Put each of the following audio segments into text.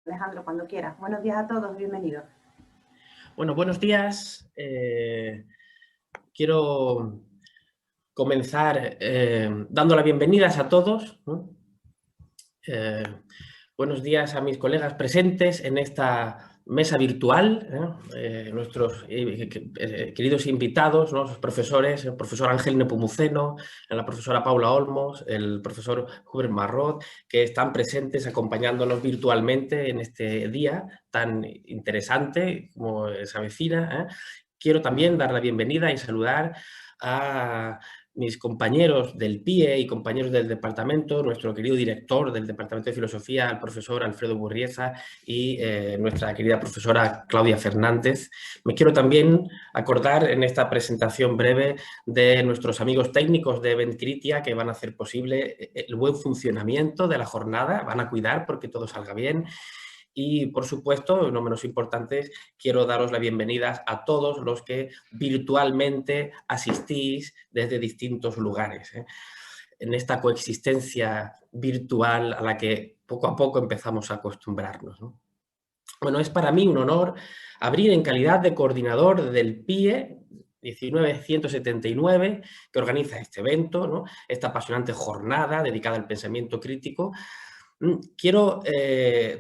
Alejandro, cuando quieras. Buenos días a todos, bienvenidos. Bueno, buenos días. Quiero comenzar dando las bienvenidas a todos, ¿no? Buenos días a mis colegas presentes en esta mesa virtual, nuestros queridos invitados, ¿no? Los profesores, el profesor Ángel Nepomuceno, la profesora Paula Olmos, el profesor Hubert Marrot, que están presentes acompañándonos virtualmente en este día tan interesante como se avecina. Quiero también dar la bienvenida y saludar a mis compañeros del PIE y compañeros del departamento, nuestro querido director del Departamento de Filosofía, el profesor Alfredo Burrieza, y nuestra querida profesora Claudia Fernández. Me quiero también acordar en esta presentación breve de nuestros amigos técnicos de Eventcritia, que van a hacer posible el buen funcionamiento de la jornada, van a cuidar porque todo salga bien. Y, por supuesto, no menos importantes, quiero daros la bienvenida a todos los que virtualmente asistís desde distintos lugares, en esta coexistencia virtual a la que poco a poco empezamos a acostumbrarnos, ¿no? Bueno, es para mí un honor abrir en calidad de coordinador del PIE 1979, que organiza este evento, ¿no? Esta apasionante jornada dedicada al pensamiento crítico. Quiero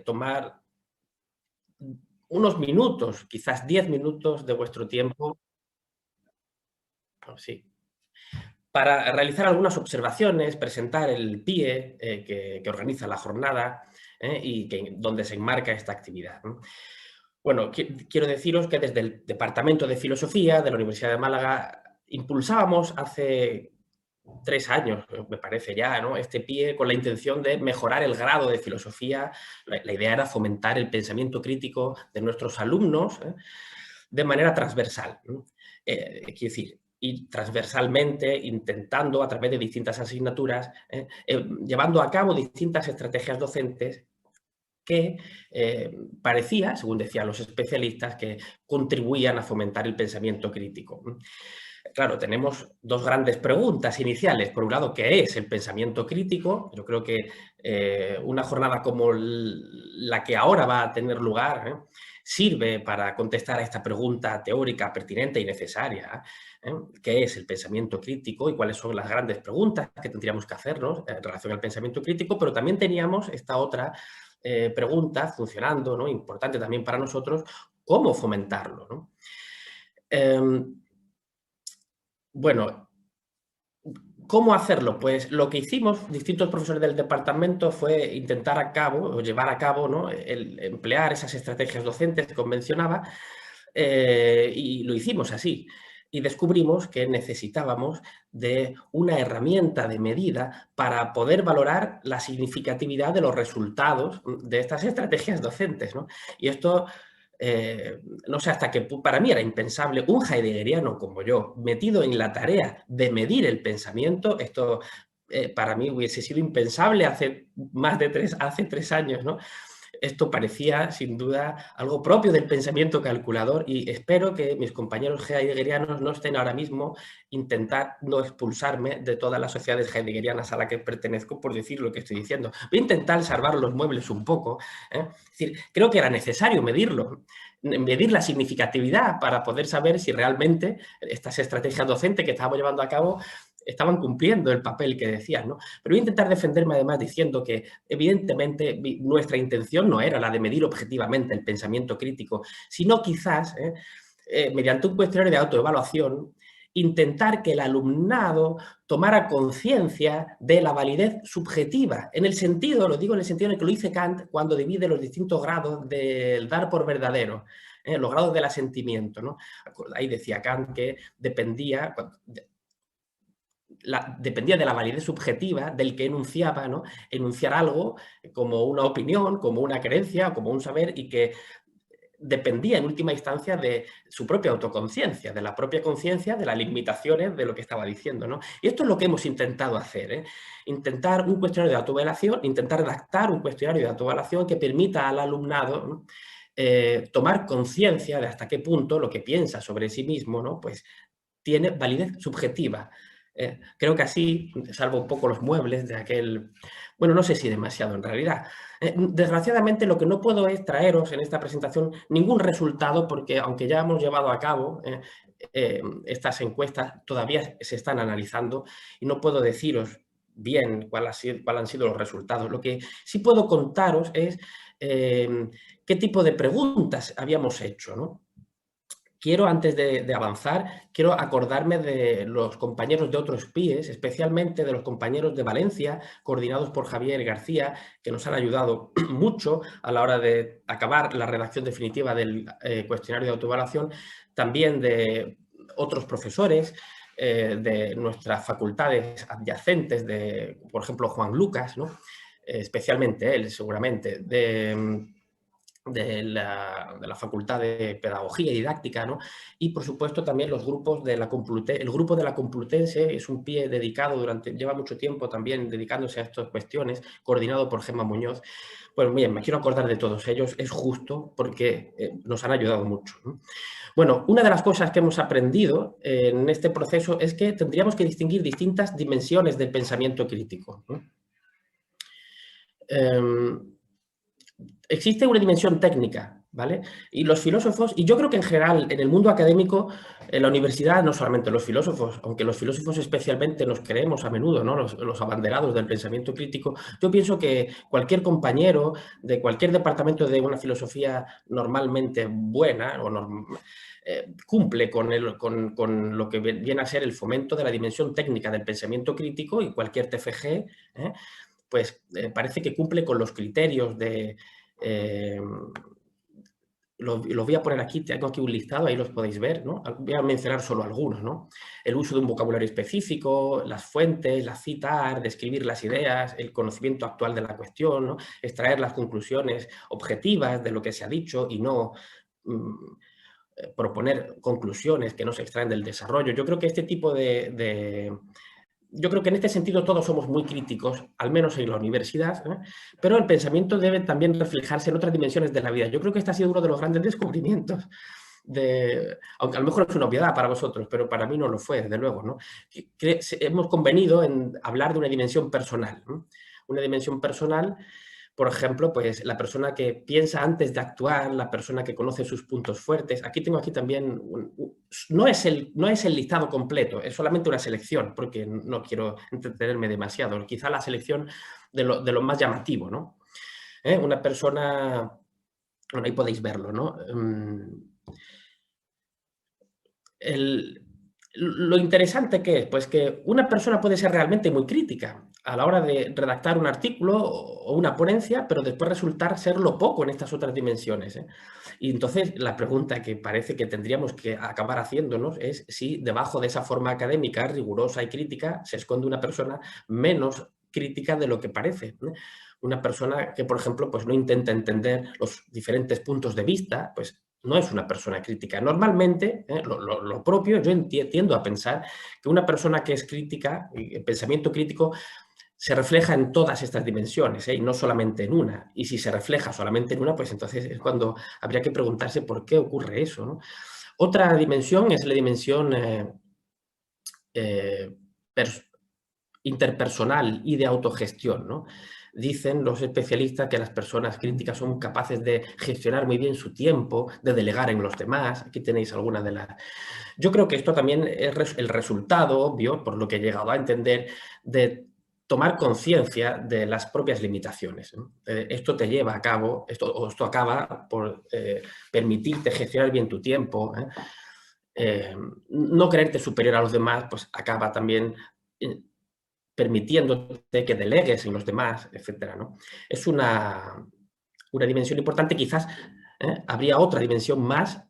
tomar unos minutos, quizás 10 minutos de vuestro tiempo, sí, para realizar algunas observaciones, presentar el PIE que organiza la jornada y donde se enmarca esta actividad, ¿no? Bueno, quiero deciros que desde el Departamento de Filosofía de la Universidad de Málaga impulsábamos hace 3 años, me parece ya, ¿no? Este PIE con la intención de mejorar el grado de filosofía. La idea era fomentar el pensamiento crítico de nuestros alumnos de manera transversal, ¿no? Quiero decir, y transversalmente intentando a través de distintas asignaturas, llevando a cabo distintas estrategias docentes que parecía, según decían los especialistas, que contribuían a fomentar el pensamiento crítico. Claro, tenemos dos grandes preguntas iniciales. Por un lado, ¿qué es el pensamiento crítico? Yo creo que una jornada como la que ahora va a tener lugar sirve para contestar a esta pregunta teórica pertinente y necesaria. ¿Qué es el pensamiento crítico y cuáles son las grandes preguntas que tendríamos que hacernos en relación al pensamiento crítico? Pero también teníamos esta otra pregunta funcionando, ¿no? Importante también para nosotros, ¿cómo fomentarlo, ¿no? Bueno, ¿cómo hacerlo? Pues lo que hicimos, distintos profesores del departamento, fue intentar o llevar a cabo, ¿no? El emplear esas estrategias docentes que convencionaba, y lo hicimos así. Y descubrimos que necesitábamos de una herramienta de medida para poder valorar la significatividad de los resultados de estas estrategias docentes, ¿no? Y esto no sé hasta qué punto, para mí era impensable, un heideggeriano como yo, metido en la tarea de medir el pensamiento, esto para mí hubiese sido impensable hace hace 3 años, ¿no? Esto parecía, sin duda, algo propio del pensamiento calculador y espero que mis compañeros heideggerianos no estén ahora mismo intentando expulsarme de todas las sociedades heideggerianas a las que pertenezco por decir lo que estoy diciendo. Voy a intentar salvar los muebles un poco. Es decir, creo que era necesario medir la significatividad para poder saber si realmente estas estrategias docentes que estábamos llevando a cabo estaban cumpliendo el papel que decían, ¿no? Pero voy a intentar defenderme además diciendo que evidentemente nuestra intención no era la de medir objetivamente el pensamiento crítico, sino quizás, mediante un cuestionario de autoevaluación, intentar que el alumnado tomara conciencia de la validez subjetiva, en el sentido, lo digo en el sentido en el que lo dice Kant cuando divide los distintos grados del dar por verdadero, los grados del asentimiento, ¿no? Ahí decía Kant que dependía de la validez subjetiva del que enunciaba, ¿no? Enunciar algo como una opinión, como una creencia, como un saber y que dependía en última instancia de su propia autoconciencia, de la propia conciencia, de las limitaciones de lo que estaba diciendo, ¿no? Y esto es lo que hemos intentado hacer, ¿eh? Intentar un cuestionario de autoevaluación, intentar redactar un cuestionario de autoevaluación que permita al alumnado, ¿no? Tomar conciencia de hasta qué punto lo que piensa sobre sí mismo, ¿no? Pues tiene validez subjetiva. Creo que así, salvo un poco los muebles de aquel... Bueno, no sé si demasiado en realidad. Desgraciadamente, lo que no puedo es traeros en esta presentación ningún resultado, porque aunque ya hemos llevado a cabo estas encuestas, todavía se están analizando y no puedo deciros bien cuáles han sido los resultados. Lo que sí puedo contaros es qué tipo de preguntas habíamos hecho, ¿no? Quiero, antes de avanzar, quiero acordarme de los compañeros de otros PIEs, especialmente de los compañeros de Valencia, coordinados por Javier García, que nos han ayudado mucho a la hora de acabar la redacción definitiva del cuestionario de autoevaluación, también de otros profesores de nuestras facultades adyacentes, por ejemplo, Juan Lucas, ¿no? Especialmente él, seguramente, de la Facultad de Pedagogía y Didáctica, ¿no? Y, por supuesto, también los grupos de la Complutense. El grupo de la Complutense es un PIE dedicado lleva mucho tiempo también dedicándose a estas cuestiones, coordinado por Gemma Muñoz. Pues bien, me quiero acordar de todos ellos, es justo porque nos han ayudado mucho, ¿no? Bueno, una de las cosas que hemos aprendido en este proceso es que tendríamos que distinguir distintas dimensiones del pensamiento crítico, ¿no? Existe una dimensión técnica, ¿vale? Y los filósofos, y yo creo que en general en el mundo académico, en la universidad, no solamente los filósofos, aunque los filósofos especialmente nos creemos a menudo, ¿no? Los abanderados del pensamiento crítico, yo pienso que cualquier compañero de cualquier departamento de una filosofía normalmente buena cumple con lo que viene a ser el fomento de la dimensión técnica del pensamiento crítico, y cualquier TFG, pues parece que cumple con los criterios de... los voy a poner aquí, tengo aquí un listado, ahí los podéis ver, ¿no? Voy a mencionar solo algunos, ¿no? El uso de un vocabulario específico, las fuentes, las citar, describir las ideas, el conocimiento actual de la cuestión, ¿no? Extraer las conclusiones objetivas de lo que se ha dicho y no proponer conclusiones que no se extraen del desarrollo. Yo creo que este tipo yo creo que en este sentido todos somos muy críticos, al menos en la universidad, pero el pensamiento debe también reflejarse en otras dimensiones de la vida. Yo creo que este ha sido uno de los grandes descubrimientos, aunque a lo mejor es una obviedad para vosotros, pero para mí no lo fue, desde luego, ¿no? Hemos convenido en hablar de una dimensión personal, ¿no? Una dimensión personal. Por ejemplo, pues la persona que piensa antes de actuar, la persona que conoce sus puntos fuertes. Aquí tengo también, no es el listado completo, es solamente una selección, porque no quiero entretenerme demasiado. Quizá la selección de lo más llamativo, ¿no? Una persona, bueno, ahí podéis verlo, ¿no? Lo interesante que es, pues que una persona puede ser realmente muy crítica a la hora de redactar un artículo o una ponencia, pero después resultar serlo poco en estas otras dimensiones, ¿eh? Y entonces la pregunta que parece que tendríamos que acabar haciéndonos es si debajo de esa forma académica rigurosa y crítica se esconde una persona menos crítica de lo que parece, ¿eh? Una persona que, por ejemplo, pues no intenta entender los diferentes puntos de vista, pues no es una persona crítica. Normalmente, lo propio, yo tiendo a pensar que una persona que es crítica, el pensamiento crítico, se refleja en todas estas dimensiones, y no solamente en una. Y si se refleja solamente en una, pues entonces es cuando habría que preguntarse por qué ocurre eso, ¿no? Otra dimensión es la dimensión eh, interpersonal y de autogestión, ¿no? Dicen los especialistas que las personas críticas son capaces de gestionar muy bien su tiempo, de delegar en los demás. Aquí tenéis algunas de las... Yo creo que esto también es el resultado, obvio, por lo que he llegado a entender, de tomar conciencia de las propias limitaciones, ¿no? Esto te lleva a cabo, esto acaba por permitirte gestionar bien tu tiempo, no creerte superior a los demás, pues acaba también permitiéndote que delegues en los demás, etcétera, ¿no? Es una dimensión importante. Quizás habría otra dimensión más,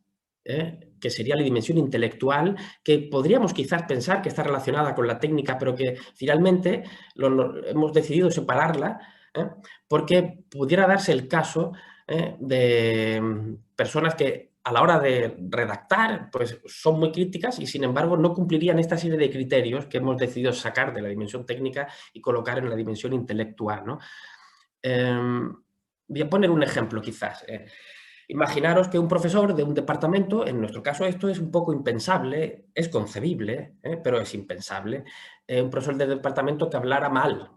que sería la dimensión intelectual, que podríamos quizás pensar que está relacionada con la técnica, pero que finalmente hemos decidido separarla, porque pudiera darse el caso de personas que a la hora de redactar, pues son muy críticas y, sin embargo, no cumplirían esta serie de criterios que hemos decidido sacar de la dimensión técnica y colocar en la dimensión intelectual, ¿no? Voy a poner un ejemplo, quizás. Imaginaros que un profesor de un departamento, en nuestro caso esto es un poco impensable, es concebible, pero es impensable, un profesor del departamento que hablara mal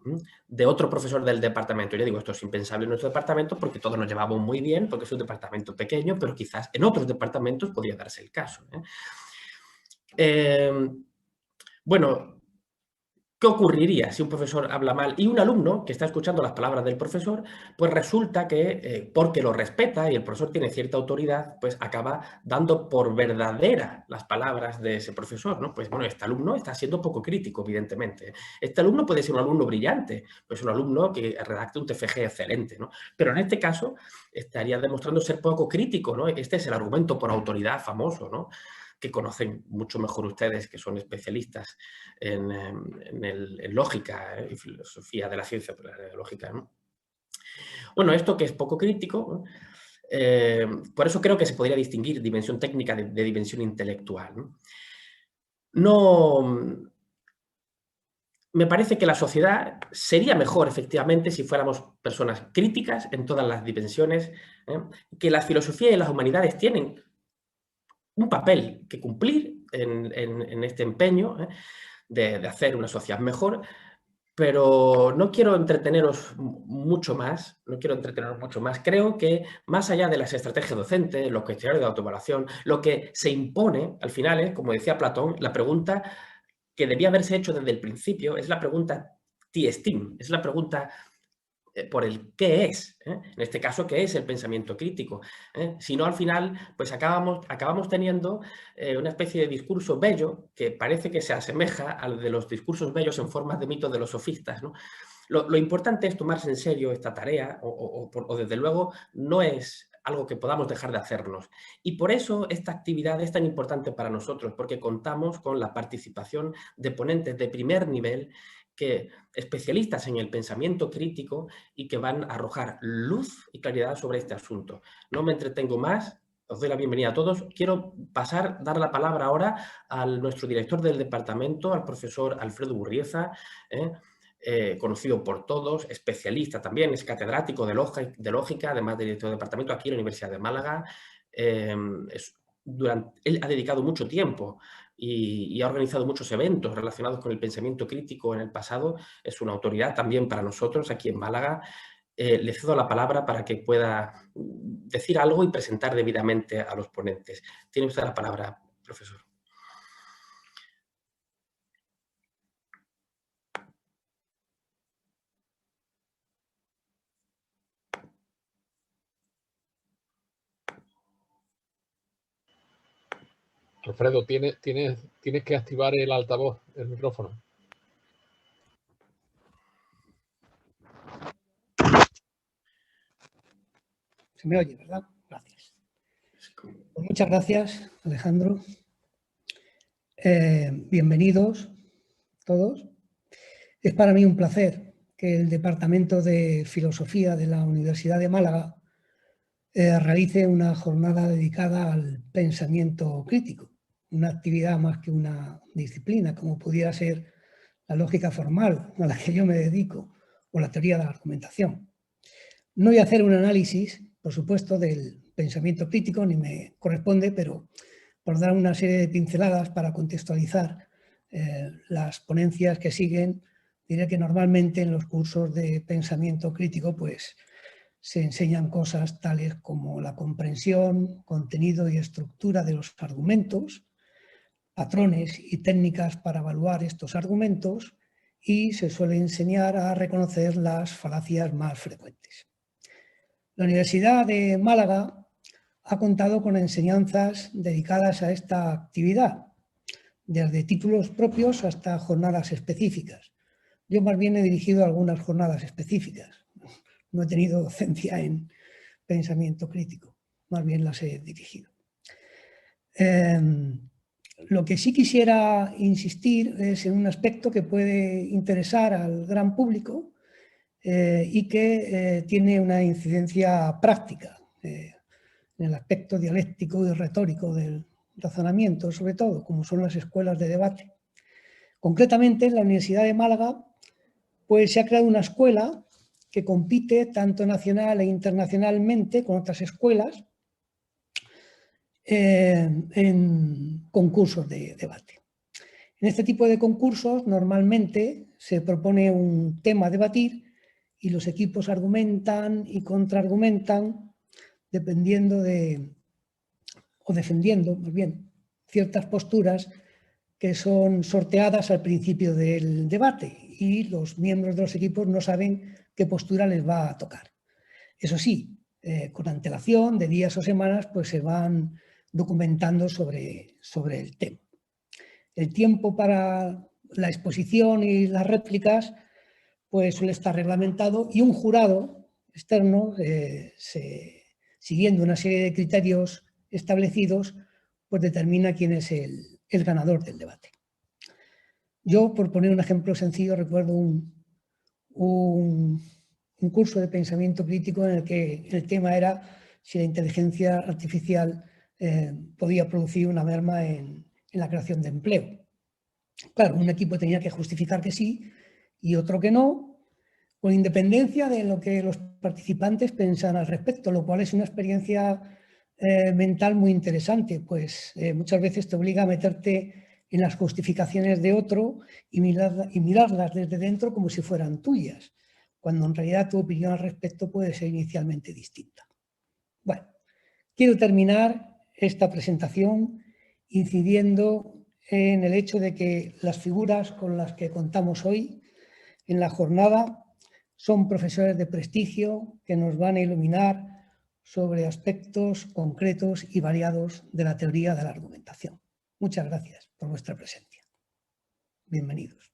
de otro profesor del departamento. Yo digo, esto es impensable en nuestro departamento porque todos nos llevamos muy bien, porque es un departamento pequeño, pero quizás en otros departamentos podría darse el caso. Bueno, ¿qué ocurriría si un profesor habla mal y un alumno que está escuchando las palabras del profesor, pues resulta que, porque lo respeta y el profesor tiene cierta autoridad, pues acaba dando por verdadera las palabras de ese profesor, ¿no? Pues bueno, este alumno está siendo poco crítico, evidentemente. Este alumno puede ser un alumno brillante, pues un alumno que redacte un TFG excelente, ¿no? Pero en este caso estaría demostrando ser poco crítico, ¿no? Este es el argumento por autoridad famoso, ¿no? Que conocen mucho mejor ustedes, que son especialistas en lógica y filosofía de la ciencia, pero la lógica, ¿no? Bueno, esto que es poco crítico, por eso creo que se podría distinguir dimensión técnica de dimensión intelectual, ¿no? Me parece que la sociedad sería mejor, efectivamente, si fuéramos personas críticas en todas las dimensiones, que la filosofía y las humanidades tienen un papel que cumplir en este empeño de hacer una sociedad mejor, pero no quiero entreteneros mucho más, Creo que más allá de las estrategias docentes, los cuestionarios de autoevaluación, lo que se impone al final es, como decía Platón, la pregunta que debía haberse hecho desde el principio, es la pregunta T-STEAM, es la pregunta por el qué es, en este caso, qué es el pensamiento crítico. Si no, al final, pues acabamos teniendo una especie de discurso bello que parece que se asemeja al de los discursos bellos en forma de mitos de los sofistas, ¿no? Lo importante es tomarse en serio esta tarea o desde luego no es algo que podamos dejar de hacernos. Y por eso esta actividad es tan importante para nosotros, porque contamos con la participación de ponentes de primer nivel, especialistas en el pensamiento crítico y que van a arrojar luz y claridad sobre este asunto. No me entretengo más, os doy la bienvenida a todos. Quiero dar la palabra ahora a nuestro director del departamento, al profesor Alfredo Burrieza, conocido por todos, especialista también, es catedrático de lógica, además de director de departamento aquí en la Universidad de Málaga. Él ha dedicado mucho tiempo y ha organizado muchos eventos relacionados con el pensamiento crítico en el pasado. Es una autoridad también para nosotros aquí en Málaga. Le cedo la palabra para que pueda decir algo y presentar debidamente a los ponentes. Tiene usted la palabra, profesor. Alfredo, tienes que activar el altavoz, el micrófono. Se me oye, ¿verdad? Gracias. Pues muchas gracias, Alejandro. Bienvenidos todos. Es para mí un placer que el Departamento de Filosofía de la Universidad de Málaga realice una jornada dedicada al pensamiento crítico, una actividad más que una disciplina, como pudiera ser la lógica formal a la que yo me dedico o la teoría de la argumentación. No voy a hacer un análisis, por supuesto, del pensamiento crítico, ni me corresponde, pero por dar una serie de pinceladas para contextualizar las ponencias que siguen, diré que normalmente en los cursos de pensamiento crítico pues se enseñan cosas tales como la comprensión, contenido y estructura de los argumentos, patrones y técnicas para evaluar estos argumentos, y se suele enseñar a reconocer las falacias más frecuentes. La Universidad de Málaga ha contado con enseñanzas dedicadas a esta actividad, desde títulos propios hasta jornadas específicas. Yo más bien he dirigido algunas jornadas específicas. No he tenido docencia en pensamiento crítico, más bien las he dirigido. Lo que sí quisiera insistir es en un aspecto que puede interesar al gran público y que tiene una incidencia práctica en el aspecto dialéctico y retórico del razonamiento, sobre todo, como son las escuelas de debate. Concretamente, en la Universidad de Málaga pues se ha creado una escuela que compite tanto nacional e internacionalmente con otras escuelas en concursos de debate. En este tipo de concursos normalmente se propone un tema a debatir y los equipos argumentan y contraargumentan dependiendo o defendiendo, más bien, ciertas posturas que son sorteadas al principio del debate y los miembros de los equipos no saben qué postura les va a tocar. Eso sí, con antelación de días o semanas, pues se van documentando sobre el tema. El tiempo para la exposición y las réplicas pues suele estar reglamentado y un jurado externo, siguiendo una serie de criterios establecidos, pues determina quién es el ganador del debate. Yo, por poner un ejemplo sencillo, recuerdo un curso de pensamiento crítico en el que el tema era si la inteligencia artificial podía producir una merma en la creación de empleo. Claro, un equipo tenía que justificar que sí y otro que no, con independencia de lo que los participantes pensan al respecto, lo cual es una experiencia mental muy interesante, pues muchas veces te obliga a meterte en las justificaciones de otro y mirarlas desde dentro como si fueran tuyas, cuando en realidad tu opinión al respecto puede ser inicialmente distinta. Bueno, quiero terminar esta presentación incidiendo en el hecho de que las figuras con las que contamos hoy en la jornada son profesores de prestigio que nos van a iluminar sobre aspectos concretos y variados de la teoría de la argumentación. Muchas gracias por vuestra presencia. Bienvenidos.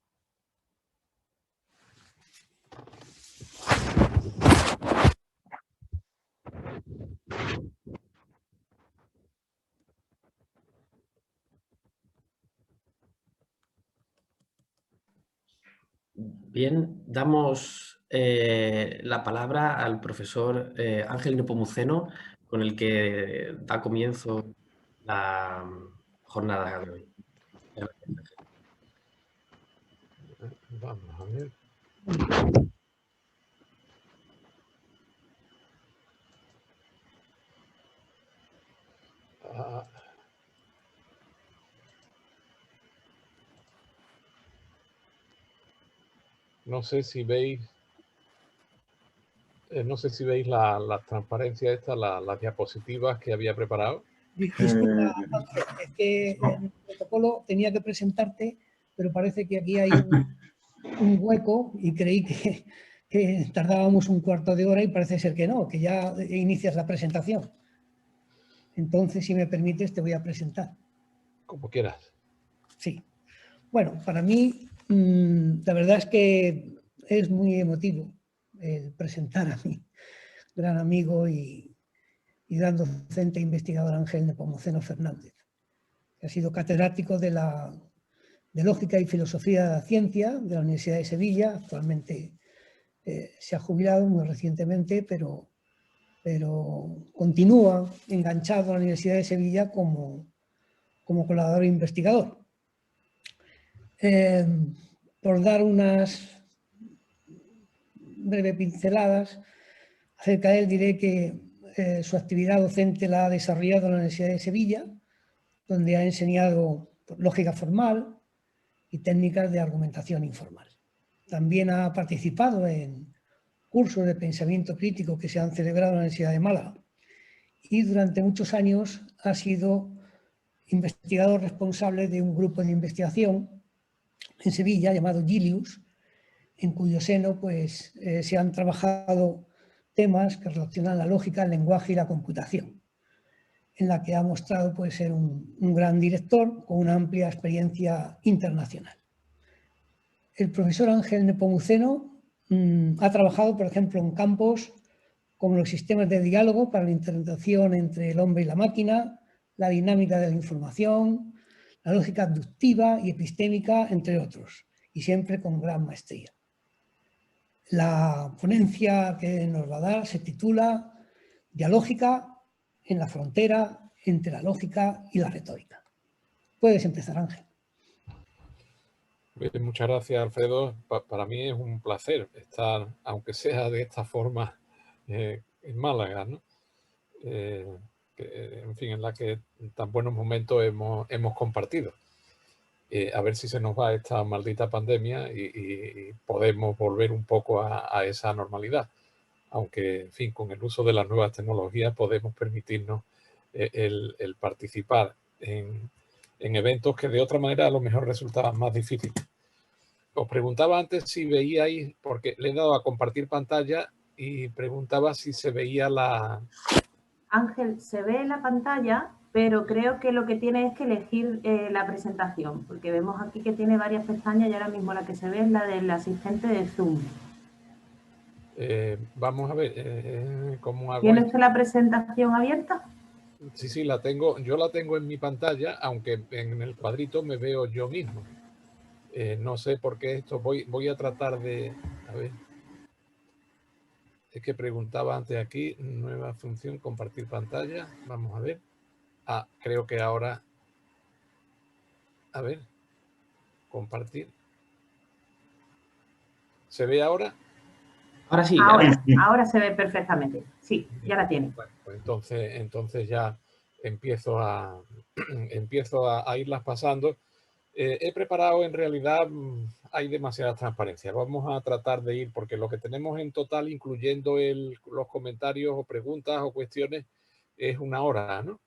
Bien, damos la palabra al profesor Ángel Nepomuceno, con el que da comienzo la jornada de hoy. Vamos a ver. No sé si veis, la transparencia esta, las diapositivas que había preparado. Disculpa, Ángel, es que en el protocolo tenía que presentarte, pero parece que aquí hay un hueco y creí que tardábamos un cuarto de hora y parece ser que no, que ya inicias la presentación. Entonces, si me permites, te voy a presentar. Como quieras. Sí. Bueno, para mí, la verdad es que es muy emotivo el presentar a mi gran amigo y gran docente e investigador Ángel Nepomuceno Fernández, que ha sido catedrático de Lógica y Filosofía de la Ciencia de la Universidad de Sevilla. Actualmente se ha jubilado muy recientemente, pero continúa enganchado a la Universidad de Sevilla como colaborador e investigador. Por dar unas breves pinceladas acerca de él, diré que su actividad docente la ha desarrollado en la Universidad de Sevilla, donde ha enseñado lógica formal y técnicas de argumentación informal. También ha participado en cursos de pensamiento crítico que se han celebrado en la Universidad de Málaga y durante muchos años ha sido investigador responsable de un grupo de investigación en Sevilla llamado Gilius, en cuyo seno pues, se han trabajado temas que relacionan la lógica, el lenguaje y la computación, en la que ha mostrado pues, ser un gran director con una amplia experiencia internacional. El profesor Ángel Nepomuceno ha trabajado, por ejemplo, en campos como los sistemas de diálogo para la interacción entre el hombre y la máquina, la dinámica de la información, la lógica abductiva y epistémica, entre otros, y siempre con gran maestría. La ponencia que nos va a dar se titula Dialógica en la frontera entre la lógica y la retórica. Puedes empezar, Ángel. Bien, muchas gracias, Alfredo. Para mí es un placer estar, aunque sea de esta forma, en Málaga, ¿no? En fin, en la que tan buenos momentos hemos compartido. a ver si se nos va esta maldita pandemia y podemos volver un poco a esa normalidad. Aunque, en fin, con el uso de las nuevas tecnologías podemos permitirnos el participar en eventos que de otra manera a lo mejor resultaban más difíciles. Os preguntaba antes si veíais, porque le he dado a compartir pantalla y preguntaba si se veía la... Ángel, se ve en la pantalla, pero creo que lo que tiene es que elegir la presentación, porque vemos aquí que tiene varias pestañas y ahora mismo la que se ve es la del asistente de Zoom. Vamos a ver cómo hago. ¿Tiene usted la presentación abierta? Sí, la tengo. Yo la tengo en mi pantalla, aunque en el cuadrito me veo yo mismo. No sé por qué esto. Voy a tratar de... A ver. Es que preguntaba antes aquí, nueva función, compartir pantalla. Vamos a ver. Creo que ahora... A ver. Compartir. ¿Se ve ahora? Ahora sí. Ahora se ve perfectamente. Sí, ya la tiene. Bueno, pues entonces ya empiezo a irlas pasando. He preparado, en realidad, hay demasiada transparencia. Vamos a tratar de ir, porque lo que tenemos en total, incluyendo los comentarios o preguntas o cuestiones, es 1 hora, ¿no?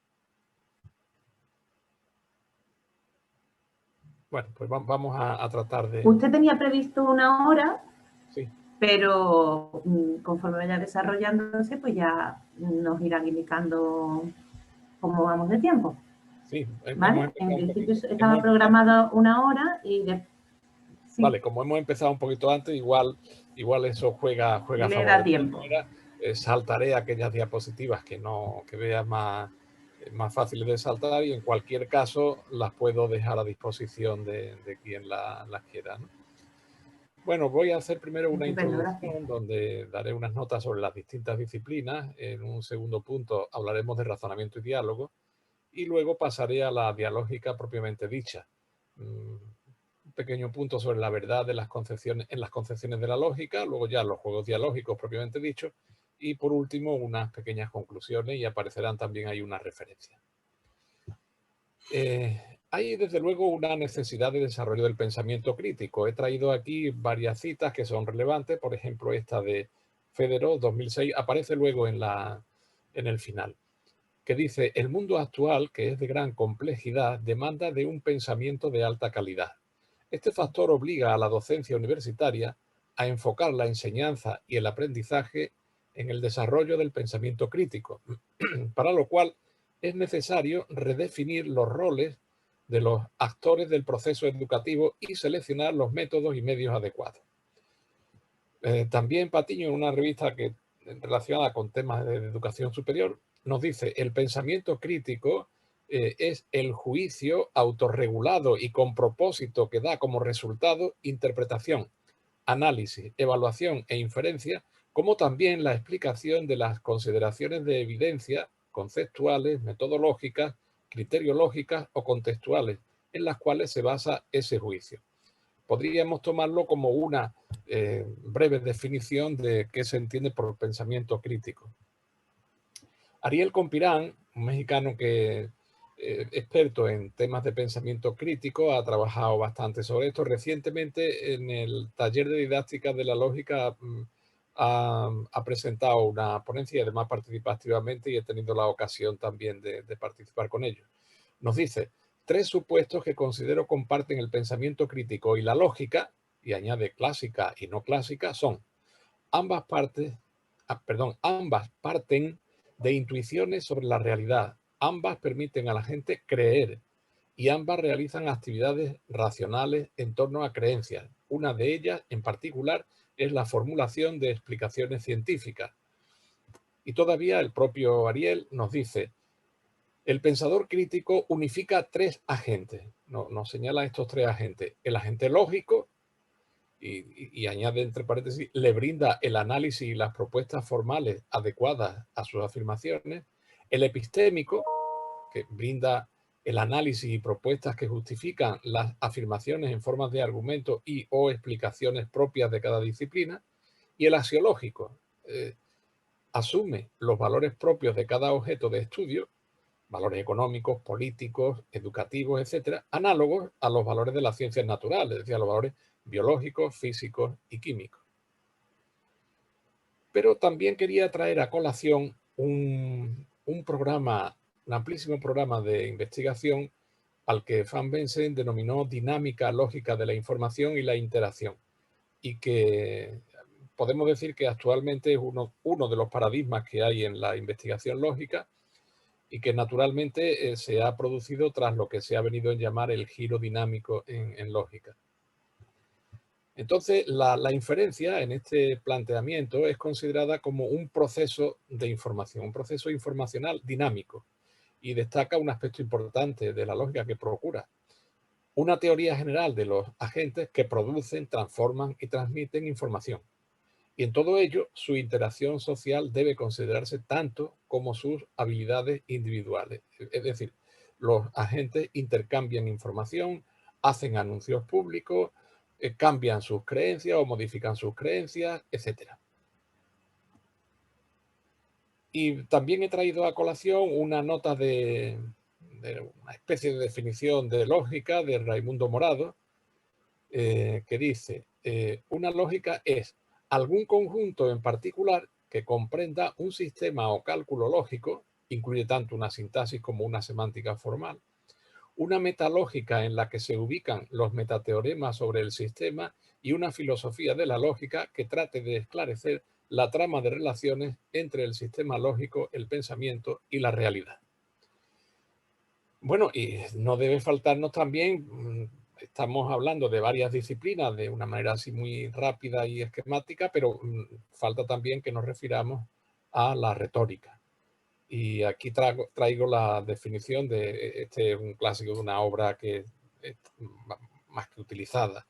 Bueno, pues vamos a tratar de... Usted tenía previsto 1 hora, sí, pero conforme vaya desarrollándose, pues ya nos irán indicando cómo vamos de tiempo. sí. ¿Vale? En principio estaba programado 1 hora y... Sí. Vale, como hemos empezado un poquito antes, igual eso juega a favor. Le da tiempo. Saltaré aquellas diapositivas que vea más fáciles de saltar y en cualquier caso las puedo dejar a disposición de quien las quiera, ¿no? Bueno, voy a hacer primero una introducción donde daré unas notas sobre las distintas disciplinas. En un segundo punto hablaremos de razonamiento y diálogo y luego pasaré a la dialógica propiamente dicha. Un pequeño punto sobre la verdad de las concepciones de la lógica, luego ya los juegos dialógicos propiamente dichos y por último unas pequeñas conclusiones y aparecerán también ahí unas referencias. Hay desde luego una necesidad de desarrollo del pensamiento crítico. He traído aquí varias citas que son relevantes, por ejemplo esta de Federer 2006, aparece luego en el final, que dice: el mundo actual, que es de gran complejidad, demanda de un pensamiento de alta calidad. Este factor obliga a la docencia universitaria a enfocar la enseñanza y el aprendizaje en el desarrollo del pensamiento crítico, para lo cual es necesario redefinir los roles de los actores del proceso educativo y seleccionar los métodos y medios adecuados. También Patiño, en una revista relacionada con temas de educación superior, nos dice: el pensamiento crítico es el juicio autorregulado y con propósito que da como resultado interpretación, análisis, evaluación e inferencia, como también la explicación de las consideraciones de evidencia conceptuales, metodológicas, criteriológicas o contextuales en las cuales se basa ese juicio. Podríamos tomarlo como una breve definición de qué se entiende por pensamiento crítico. Ariel Compirán, un mexicano que experto en temas de pensamiento crítico, ha trabajado bastante sobre esto. Recientemente en el taller de didáctica de la lógica ha presentado una ponencia y además participa activamente y he tenido la ocasión también de participar con ellos. Nos dice: 3 supuestos que considero comparten el pensamiento crítico y la lógica, y añade clásica y no clásica, son: ambas parten de intuiciones sobre la realidad, ambas permiten a la gente creer y ambas realizan actividades racionales en torno a creencias. Una de ellas, en particular, es la formulación de explicaciones científicas. Y todavía el propio Ariel nos dice: el pensador crítico unifica 3 agentes. Nos señala estos 3 agentes: el agente lógico, y añade entre paréntesis, le brinda el análisis y las propuestas formales adecuadas a sus afirmaciones; el epistémico, que brinda el análisis y propuestas que justifican las afirmaciones en formas de argumentos y o explicaciones propias de cada disciplina; y el axiológico, asume los valores propios de cada objeto de estudio valores económicos, políticos, educativos, etcétera, análogos a los valores de las ciencias naturales, es decir, a los valores biológicos, físicos y químicos. Pero también quería traer a colación un amplísimo programa de investigación al que Van Bensen denominó dinámica lógica de la información y la interacción, y que podemos decir que actualmente es uno de los paradigmas que hay en la investigación lógica y que naturalmente se ha producido tras lo que se ha venido a llamar el giro dinámico en lógica. Entonces, la inferencia en este planteamiento es considerada como un proceso de información, un proceso informacional dinámico, y destaca un aspecto importante de la lógica que procura una teoría general de los agentes que producen, transforman y transmiten información. Y en todo ello, su interacción social debe considerarse tanto como sus habilidades individuales. Es decir, los agentes intercambian información, hacen anuncios públicos, cambian sus creencias o modifican sus creencias, etc. Y también he traído a colación una nota de una especie de definición de lógica de Raimundo Morado, que dice, una lógica es algún conjunto en particular que comprenda un sistema o cálculo lógico, incluye tanto una sintaxis como una semántica formal, una metalógica en la que se ubican los metateoremas sobre el sistema y una filosofía de la lógica que trate de esclarecer la trama de relaciones entre el sistema lógico, el pensamiento y la realidad. Bueno, y no debe faltarnos también, estamos hablando de varias disciplinas de una manera así muy rápida y esquemática, pero falta también que nos refiramos a la retórica. Y aquí traigo la definición de, este es un clásico de una obra que es más que utilizada,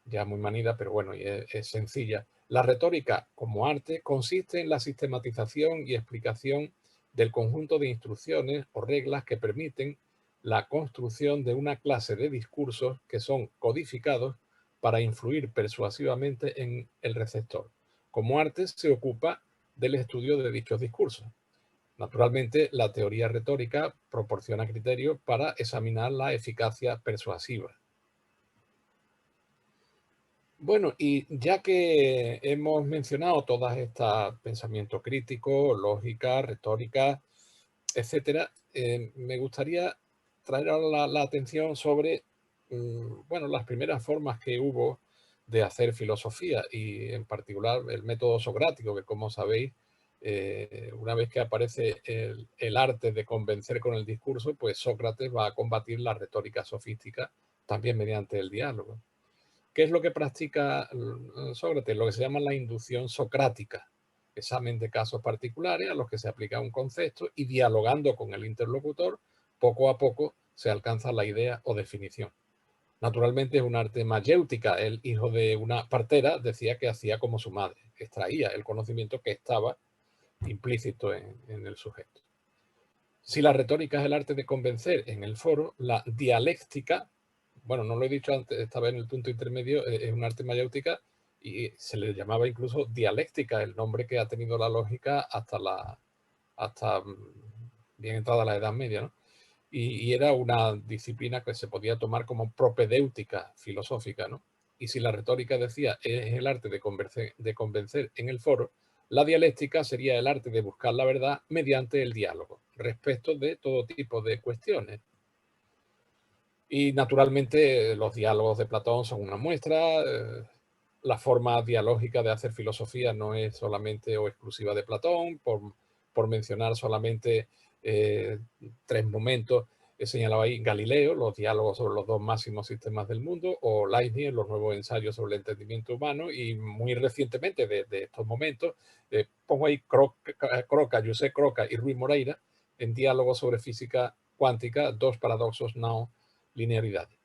ya muy manida, pero bueno, y es sencilla. La retórica como arte consiste en la sistematización y explicación del conjunto de instrucciones o reglas que permiten la construcción de una clase de discursos que son codificados para influir persuasivamente en el receptor. Como arte se ocupa del estudio de dichos discursos. Naturalmente, la teoría retórica proporciona criterios para examinar la eficacia persuasiva. Bueno, y ya que hemos mencionado todas estas pensamientos críticos, lógica, retórica, etcétera, me gustaría traer ahora la atención sobre bueno, las primeras formas que hubo de hacer filosofía y en particular el método socrático, que como sabéis, una vez que aparece el arte de convencer con el discurso, pues Sócrates va a combatir la retórica sofística también mediante el diálogo. ¿Qué es lo que practica Sócrates? Lo que se llama la inducción socrática, examen de casos particulares a los que se aplica un concepto y dialogando con el interlocutor, poco a poco se alcanza la idea o definición. Naturalmente es un arte mayéutica. El hijo de una partera decía que hacía como su madre, extraía el conocimiento que estaba implícito en el sujeto. Si la retórica es el arte de convencer en el foro, la dialéctica, bueno, no lo he dicho antes, estaba en el punto intermedio, es un arte mayéutica y se le llamaba incluso dialéctica, el nombre que ha tenido la lógica hasta bien entrada la Edad Media, ¿no? Y era una disciplina que se podía tomar como propedéutica filosófica, ¿no? Y si la retórica decía es el arte de convencer en el foro, la dialéctica sería el arte de buscar la verdad mediante el diálogo, respecto de todo tipo de cuestiones. Y naturalmente los diálogos de Platón son una muestra. La forma dialógica de hacer filosofía no es solamente o exclusiva de Platón, por mencionar solamente 3 momentos. He señalado ahí Galileo, los diálogos sobre los 2 máximos sistemas del mundo, o Leibniz, los nuevos ensayos sobre el entendimiento humano, y muy recientemente de estos momentos, pongo ahí Croca, José Croca y Ruiz Moreira, en diálogos sobre física cuántica, 2 paradoxos no linearidades.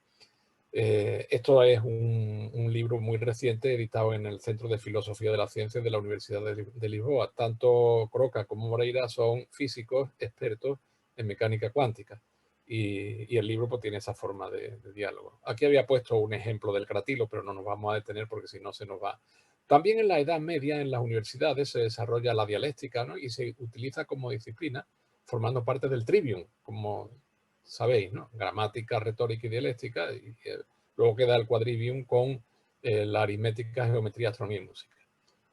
Esto es un libro muy reciente editado en el Centro de Filosofía de la Ciencia de la Universidad de Lisboa. Tanto Croca como Moreira son físicos expertos en mecánica cuántica y el libro pues, tiene esa forma de diálogo. Aquí había puesto un ejemplo del cratilo, pero no nos vamos a detener porque si no se nos va. También en la Edad Media en las universidades se desarrolla la dialéctica, ¿no? Y se utiliza como disciplina formando parte del trivium, como sabéis, ¿no? Gramática, retórica y dialéctica, y luego queda el quadrivium con la aritmética, geometría, astronomía y música.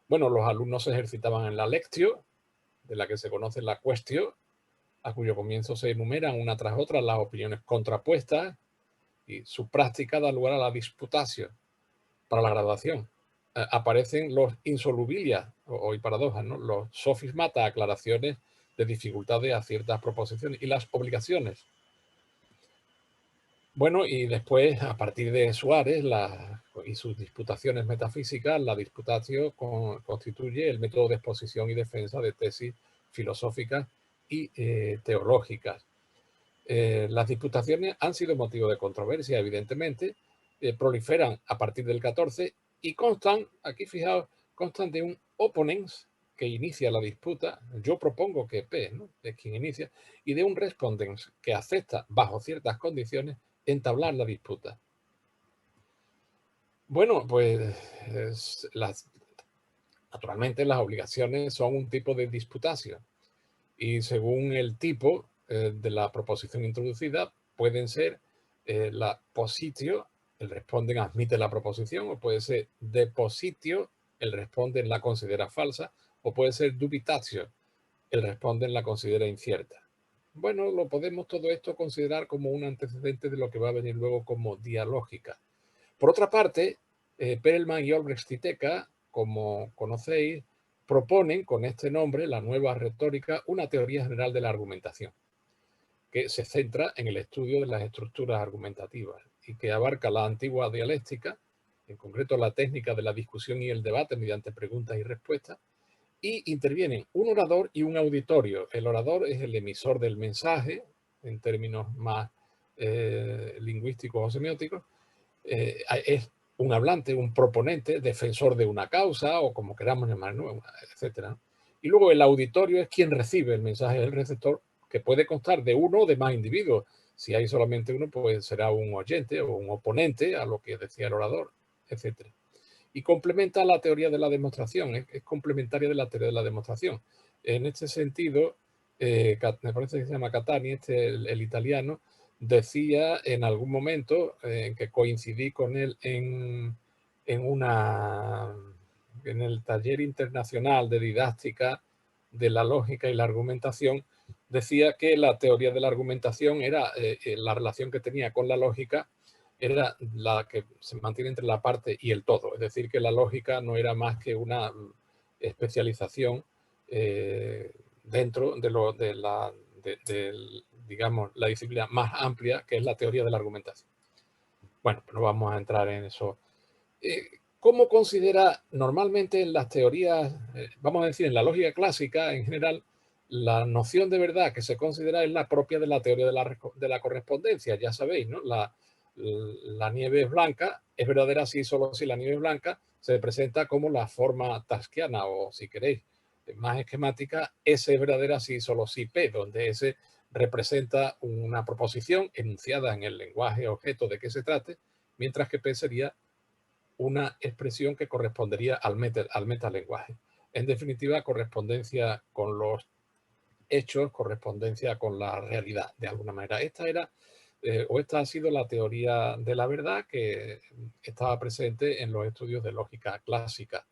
Bueno, los alumnos se ejercitaban en la lectio, de la que se conoce la quaestio, a cuyo comienzo se enumeran una tras otra las opiniones contrapuestas, y su práctica da lugar a la disputatio para la graduación. Aparecen los insolubilias, o paradojas, ¿no? Los sofismata, aclaraciones de dificultades a ciertas proposiciones, y las obligaciones. Bueno, y después, a partir de Suárez y sus disputaciones metafísicas, la disputatio constituye el método de exposición y defensa de tesis filosóficas y teológicas. Las disputaciones han sido motivo de controversia, evidentemente, proliferan a partir del 14 y constan, aquí fijaos, constan de un opponens que inicia la disputa, yo propongo que P, ¿no?, es quien inicia, y de un respondens que acepta, bajo ciertas condiciones, entablar la disputa. Bueno, pues naturalmente las obligaciones son un tipo de disputatio, y según el tipo de la proposición introducida, pueden ser la positio, el responden admite la proposición, o puede ser depositio, el responden la considera falsa, o puede ser dubitatio, el responden la considera incierta. Bueno, lo podemos todo esto considerar como un antecedente de lo que va a venir luego como dialógica. Por otra parte, Perelman y Albrecht-Titeca, como conocéis, proponen con este nombre, la nueva retórica, una teoría general de la argumentación, que se centra en el estudio de las estructuras argumentativas y que abarca la antigua dialéctica, en concreto la técnica de la discusión y el debate mediante preguntas y respuestas, y intervienen un orador y un auditorio. El orador es el emisor del mensaje, en términos más lingüísticos o semióticos, es un hablante, un proponente, defensor de una causa, o como queramos llamarlo, etc. Y luego el auditorio es quien recibe el mensaje del receptor, que puede constar de uno o de más individuos. Si hay solamente uno, pues será un oyente o un oponente a lo que decía el orador, etc. Y complementa la teoría de la demostración, es complementaria de la teoría de la demostración. En este sentido, me parece que se llama Catani, el italiano, decía en algún momento que coincidí con él en el taller internacional de didáctica de la lógica y la argumentación, decía que la teoría de la argumentación era la relación que tenía con la lógica, era la que se mantiene entre la parte y el todo. Es decir, que la lógica no era más que una especialización dentro digamos, la disciplina más amplia, que es la teoría de la argumentación. Bueno, no vamos a entrar en eso. ¿Cómo considera normalmente en las teorías, vamos a decir, en la lógica clásica en general, la noción de verdad que se considera es la propia de la teoría de la correspondencia? Ya sabéis, ¿no? La nieve es blanca, es verdadera si solo si la nieve es blanca se presenta como la forma tasquiana, o si queréis, más esquemática, S es verdadera si solo si P, donde S representa una proposición enunciada en el lenguaje objeto de que se trate, mientras que P sería una expresión que correspondería al metalenguaje. En definitiva, correspondencia con los hechos, correspondencia con la realidad, de alguna manera. Esta ha sido la teoría de la verdad que estaba presente en los estudios de lógica clásica.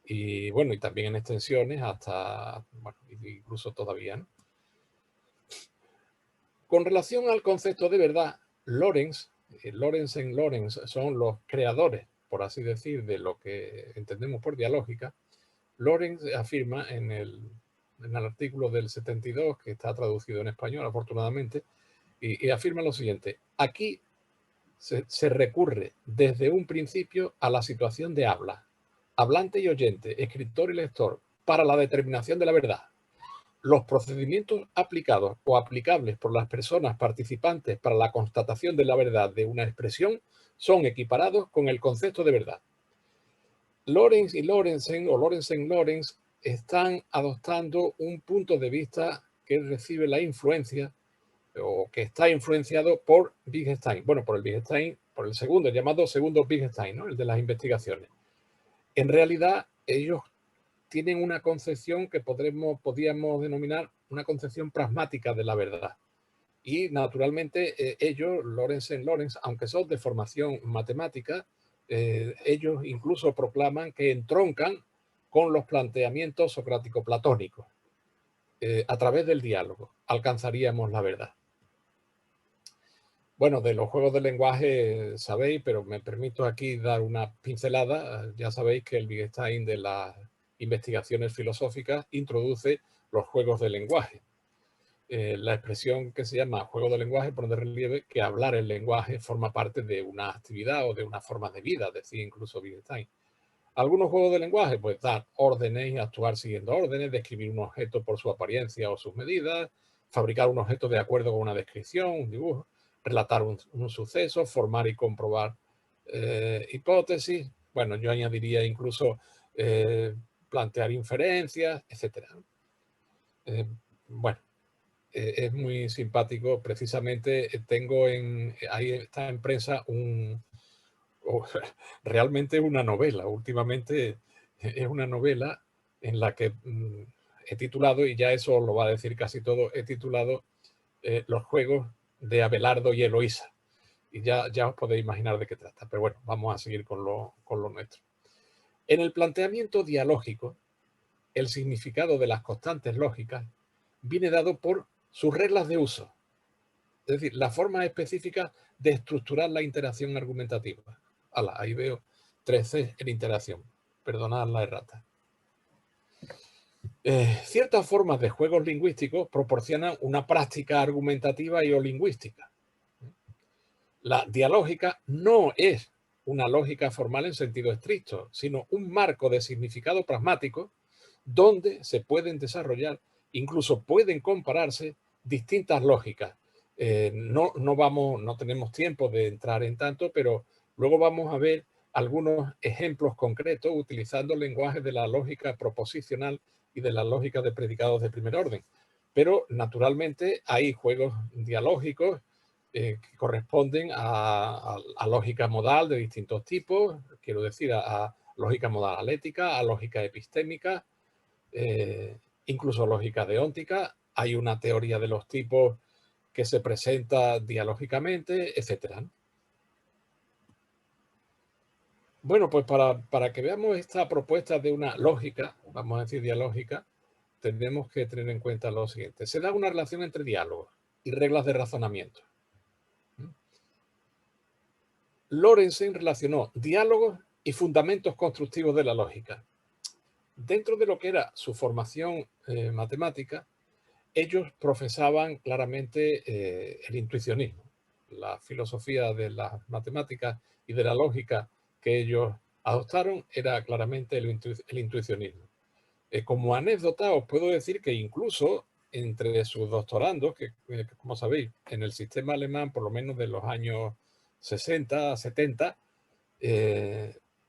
Y bueno, y también en extensiones hasta, bueno, incluso todavía, ¿no? Con relación al concepto de verdad, Lorenz son los creadores, por así decir, de lo que entendemos por dialógica. Lorenz afirma en el artículo del 72, que está traducido en español, afortunadamente, y afirma lo siguiente: aquí se recurre desde un principio a la situación de habla, hablante y oyente, escritor y lector, para la determinación de la verdad. Los procedimientos aplicados o aplicables por las personas participantes para la constatación de la verdad de una expresión son equiparados con el concepto de verdad. Lorenz y Lorenzen están adoptando un punto de vista que recibe la influencia, o que está influenciado por Wittgenstein. Bueno, por el segundo, el llamado segundo Wittgenstein, ¿no? El de las investigaciones. En realidad, ellos tienen una concepción que podríamos denominar una concepción pragmática de la verdad. Y naturalmente ellos, Lawrence and Lawrence, aunque son de formación matemática, ellos incluso proclaman que entroncan con los planteamientos socrático-platónicos. A través del diálogo alcanzaríamos la verdad. Bueno, de los juegos de lenguaje sabéis, pero me permito aquí dar una pincelada. Ya sabéis que el Wittgenstein de las investigaciones filosóficas introduce los juegos de lenguaje. La expresión que se llama juego de lenguaje pone de relieve que hablar el lenguaje forma parte de una actividad o de una forma de vida, decía incluso Wittgenstein. Algunos juegos de lenguaje, pues dar órdenes y actuar siguiendo órdenes, describir un objeto por su apariencia o sus medidas, fabricar un objeto de acuerdo con una descripción, un dibujo, relatar un suceso, formar y comprobar hipótesis. Bueno, yo añadiría incluso plantear inferencias, etc. Bueno, es muy simpático. Precisamente tengo ahí esta empresa realmente una novela. Últimamente es una novela en la que he titulado, y ya eso lo va a decir casi todo, he titulado Los juegos de Abelardo y Eloísa. Y ya os podéis imaginar de qué trata. Pero bueno, vamos a seguir con lo nuestro. En el planteamiento dialógico, el significado de las constantes lógicas viene dado por sus reglas de uso. Es decir, la forma específica de estructurar la interacción argumentativa. Ahí veo 13 en interacción. Perdonad la errata. Ciertas formas de juegos lingüísticos proporcionan una práctica argumentativa y o lingüística. La dialógica no es una lógica formal en sentido estricto, sino un marco de significado pragmático donde se pueden desarrollar, incluso pueden compararse distintas lógicas. No tenemos tiempo de entrar en tanto, pero luego vamos a ver algunos ejemplos concretos utilizando el lenguaje de la lógica proposicional y de la lógica de predicados de primer orden. Pero naturalmente hay juegos dialógicos que corresponden a lógica modal de distintos tipos, quiero decir, a lógica modal alética, a lógica epistémica, incluso lógica deóntica. Hay una teoría de los tipos que se presenta dialógicamente, etc. Bueno, pues para que veamos esta propuesta de una lógica, vamos a decir dialógica, tenemos que tener en cuenta lo siguiente. Se da una relación entre diálogos y reglas de razonamiento. Lorenzen relacionó diálogos y fundamentos constructivos de la lógica. Dentro de lo que era su formación matemática, ellos profesaban claramente el intuicionismo. La filosofía de las matemáticas y de la lógica que ellos adoptaron era claramente el intuicionismo. Como anécdota os puedo decir que incluso entre sus doctorandos, que como sabéis, en el sistema alemán, por lo menos de los años 60, 70,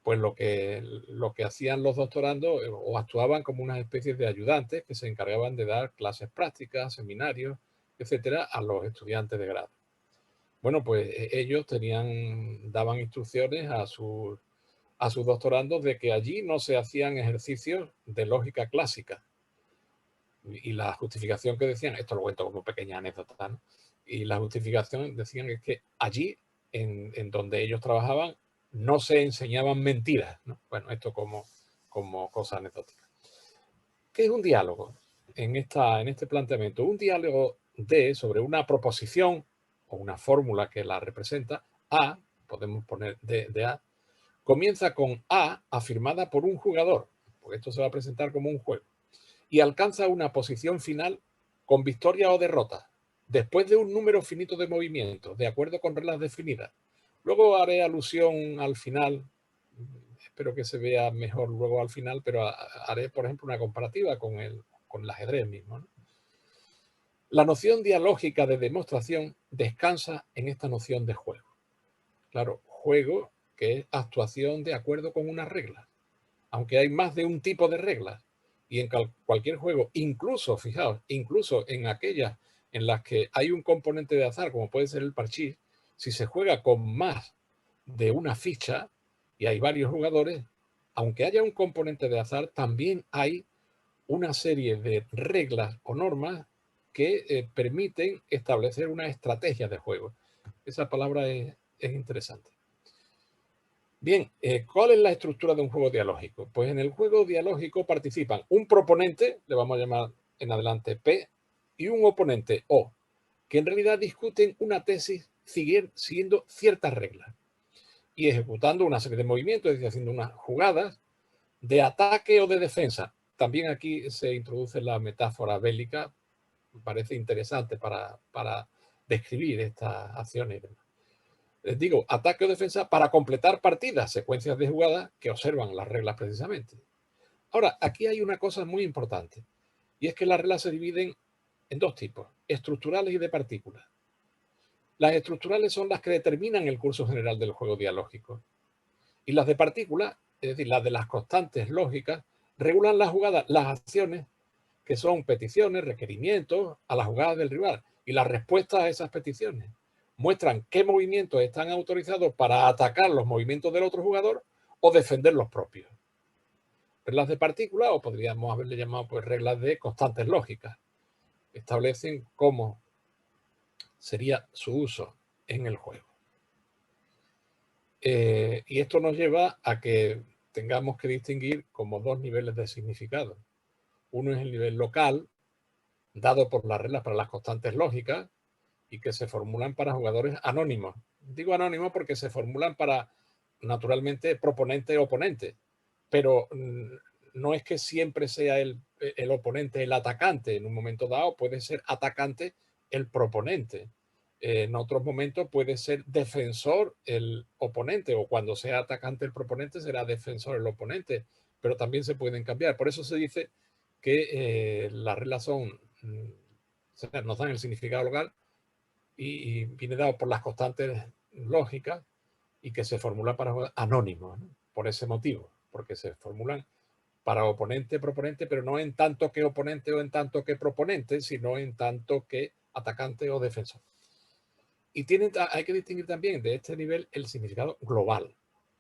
pues lo que hacían los doctorandos o actuaban como unas especies de ayudantes que se encargaban de dar clases prácticas, seminarios, etcétera, a los estudiantes de grado. Bueno, pues ellos daban instrucciones a sus doctorandos de que allí no se hacían ejercicios de lógica clásica. Y la justificación que decían, esto lo cuento como pequeña anécdota, ¿no? Y la justificación decían es que allí, en donde ellos trabajaban, no se enseñaban mentiras, ¿no? Bueno, esto como cosa anecdótica. ¿Qué es un diálogo en este planteamiento? Un diálogo sobre una proposición o una fórmula que la representa, A, podemos poner de A, comienza con A afirmada por un jugador, porque esto se va a presentar como un juego, y alcanza una posición final con victoria o derrota, después de un número finito de movimientos, de acuerdo con reglas definidas. Luego haré alusión al final, espero que se vea mejor luego al final, pero haré, por ejemplo, una comparativa con el ajedrez mismo, ¿no? La noción dialógica de demostración descansa en esta noción de juego. Claro, juego que es actuación de acuerdo con unas reglas, aunque hay más de un tipo de reglas. Y en cualquier juego, incluso, fijaos, incluso en aquellas en las que hay un componente de azar, como puede ser el parchís, si se juega con más de una ficha y hay varios jugadores, aunque haya un componente de azar, también hay una serie de reglas o normas que permiten establecer una estrategia de juego. Esa palabra es interesante. Bien, ¿cuál es la estructura de un juego dialógico? Pues en el juego dialógico participan un proponente, le vamos a llamar en adelante P, y un oponente O, que en realidad discuten una tesis siguiendo ciertas reglas y ejecutando una serie de movimientos, es decir, haciendo unas jugadas de ataque o de defensa. También aquí se introduce la metáfora bélica, me parece interesante para describir estas acciones. Les digo, ataque o defensa para completar partidas, secuencias de jugadas que observan las reglas precisamente. Ahora, aquí hay una cosa muy importante, y es que las reglas se dividen en dos tipos, estructurales y de partículas. Las estructurales son las que determinan el curso general del juego dialógico. Y las de partículas, es decir, las de las constantes lógicas, regulan las jugadas, las acciones que son peticiones, requerimientos a las jugadas del rival y las respuestas a esas peticiones. Muestran qué movimientos están autorizados para atacar los movimientos del otro jugador o defender los propios. Reglas de partículas, o podríamos haberle llamado pues reglas de constantes lógicas, establecen cómo sería su uso en el juego. Y esto nos lleva a que tengamos que distinguir como dos niveles de significado. Uno es el nivel local, dado por las reglas para las constantes lógicas y que se formulan para jugadores anónimos. Digo anónimos porque se formulan para, naturalmente, proponente o oponente, pero no es que siempre sea el oponente el atacante. En un momento dado puede ser atacante el proponente. En otros momentos puede ser defensor el oponente, o cuando sea atacante el proponente será defensor el oponente, pero también se pueden cambiar. Por eso se dice que las reglas son, nos dan el significado local y viene dado por las constantes lógicas y que se formulan para anónimos, ¿no? Por ese motivo, porque se formulan para oponente, proponente, pero no en tanto que oponente o en tanto que proponente, sino en tanto que atacante o defensor. Y hay que distinguir también de este nivel el significado global,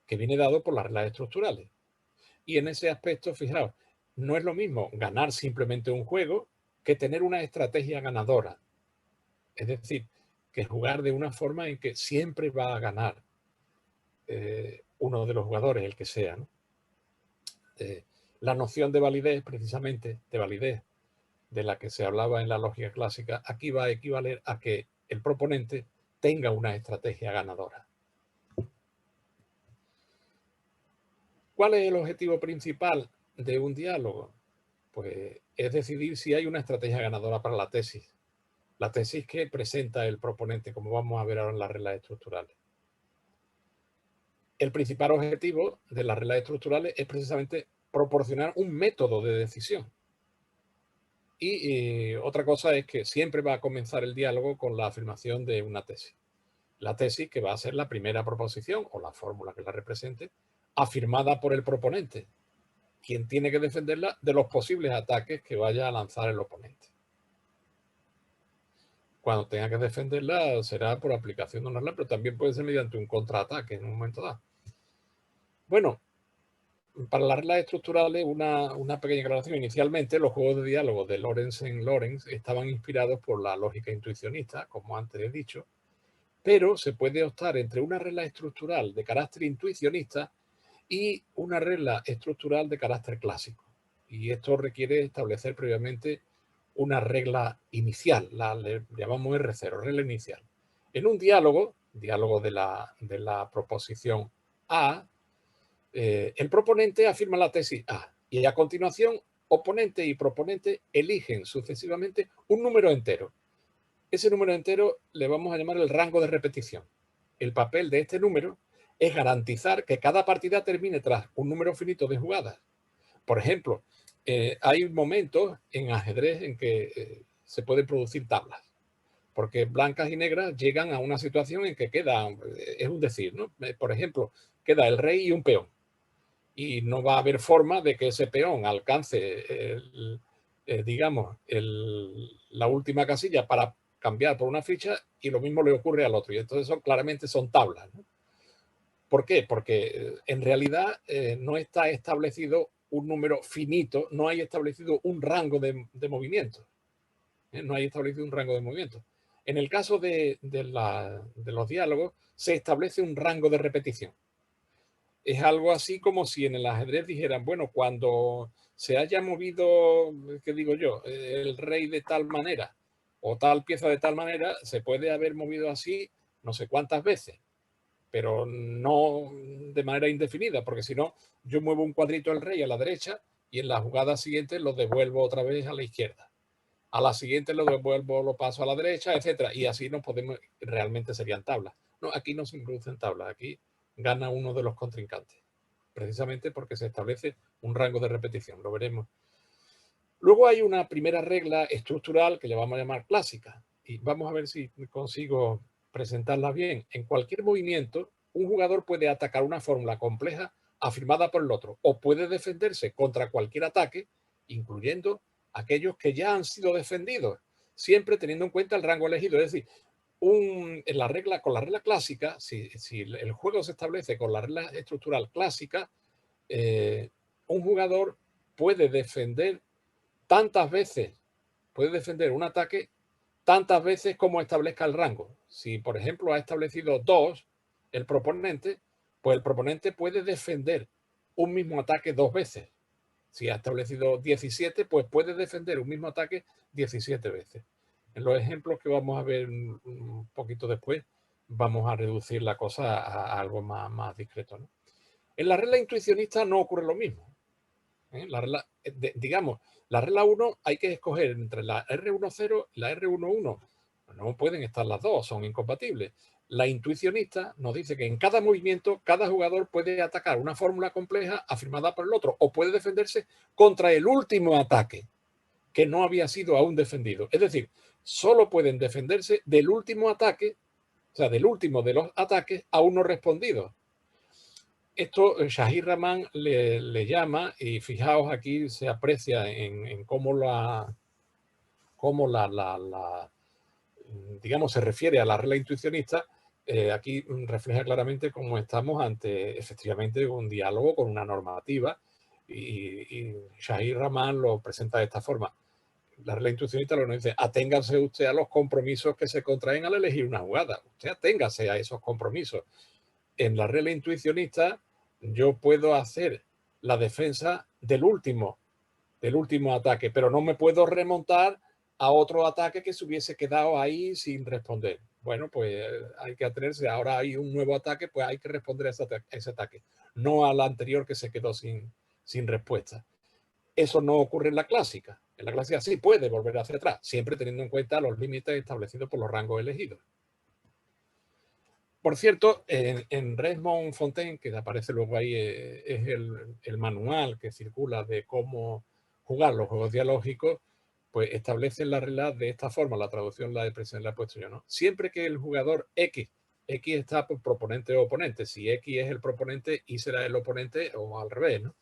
que viene dado por las reglas estructurales. Y en ese aspecto, fijaos, no es lo mismo ganar simplemente un juego que tener una estrategia ganadora. Es decir, que jugar de una forma en que siempre va a ganar uno de los jugadores, el que sea, ¿no? La noción de validez, precisamente, de validez, de la que se hablaba en la lógica clásica, aquí va a equivaler a que el proponente tenga una estrategia ganadora. ¿Cuál es el objetivo principal de un diálogo? Pues es decidir si hay una estrategia ganadora para la tesis. La tesis que presenta el proponente, como vamos a ver ahora en las reglas estructurales. El principal objetivo de las reglas estructurales es precisamente proporcionar un método de decisión. Y otra cosa es que siempre va a comenzar el diálogo con la afirmación de una tesis. La tesis que va a ser la primera proposición o la fórmula que la represente, afirmada por el proponente, quien tiene que defenderla de los posibles ataques que vaya a lanzar el oponente. Cuando tenga que defenderla será por aplicación de una regla, pero también puede ser mediante un contraataque en un momento dado. Bueno, para las reglas estructurales, una pequeña aclaración. Inicialmente, los juegos de diálogo de Lorenz estaban inspirados por la lógica intuicionista, como antes he dicho, pero se puede optar entre una regla estructural de carácter intuicionista y una regla estructural de carácter clásico. Y esto requiere establecer previamente una regla inicial, le llamamos R0, regla inicial. En un diálogo de la proposición A, el proponente afirma la tesis A y a continuación oponente y proponente eligen sucesivamente un número entero. Ese número entero le vamos a llamar el rango de repetición. El papel de este número es garantizar que cada partida termine tras un número finito de jugadas. Por ejemplo, hay momentos en ajedrez en que se pueden producir tablas, porque blancas y negras llegan a una situación en que queda, es un decir, ¿no? Por ejemplo, queda el rey y un peón. Y no va a haber forma de que ese peón alcance, digamos, la última casilla para cambiar por una ficha y lo mismo le ocurre al otro. Y entonces claramente son tablas, ¿no? ¿Por qué? Porque en realidad no está establecido un número finito, no hay establecido un rango de movimientos. No hay establecido un rango de movimiento. En el caso de los diálogos, se establece un rango de repetición. Es algo así como si en el ajedrez dijeran, bueno, cuando se haya movido, ¿qué digo yo?, el rey de tal manera o tal pieza de tal manera, se puede haber movido así no sé cuántas veces, pero no de manera indefinida, porque si no, yo muevo un cuadrito al rey a la derecha y en la jugada siguiente lo devuelvo otra vez a la izquierda. A la siguiente lo devuelvo, lo paso a la derecha, etcétera. Y así nos podemos, realmente serían tablas. No, aquí no se introducen tablas, aquí gana uno de los contrincantes, precisamente porque se establece un rango de repetición, lo veremos. Luego hay una primera regla estructural que le vamos a llamar clásica, y vamos a ver si consigo presentarla bien. En cualquier movimiento, un jugador puede atacar una fórmula compleja afirmada por el otro, o puede defenderse contra cualquier ataque, incluyendo aquellos que ya han sido defendidos, siempre teniendo en cuenta el rango elegido. Es decir, con la regla clásica, si el juego se establece con la regla estructural clásica, un jugador puede defender tantas veces, puede defender un ataque tantas veces como establezca el rango. Si, por ejemplo, ha establecido 2 el proponente, pues el proponente puede defender un mismo ataque 2 veces. Si ha establecido 17, pues puede defender un mismo ataque 17 veces. En los ejemplos que vamos a ver un poquito después, vamos a reducir la cosa a algo más discreto, ¿no? En la regla intuicionista no ocurre lo mismo. La regla, digamos, la regla 1 hay que escoger entre la R10 y la R11. No pueden estar las dos, son incompatibles. La intuicionista nos dice que en cada movimiento, cada jugador puede atacar una fórmula compleja afirmada por el otro o puede defenderse contra el último ataque que no había sido aún defendido. Es decir, solo pueden defenderse del último ataque, o sea, del último de los ataques aún no respondidos. Esto Shahid Rahman le llama, y fijaos aquí se aprecia en cómo digamos, se refiere a la regla intuicionista. Aquí refleja claramente cómo estamos ante efectivamente un diálogo con una normativa, y Shahid Rahman lo presenta de esta forma. La regla intuicionista lo dice: aténgase usted a los compromisos que se contraen al elegir una jugada. Usted aténgase a esos compromisos. En la regla intuicionista yo puedo hacer la defensa del último ataque, pero no me puedo remontar a otro ataque que se hubiese quedado ahí sin responder. Bueno, pues hay que atenerse. Ahora hay un nuevo ataque, pues hay que responder a ese ataque, no al anterior que se quedó sin respuesta. Eso no ocurre en la clásica. En la clásica sí puede volver hacia atrás, siempre teniendo en cuenta los límites establecidos por los rangos elegidos. Por cierto, en Redmond Fontaine, que aparece luego ahí, es el manual que circula de cómo jugar los juegos dialógicos, pues establecen la regla de esta forma. La traducción la he puesto yo, ¿no? Siempre que el jugador X está por proponente o oponente. Si X es el proponente, Y será el oponente, o al revés, ¿no?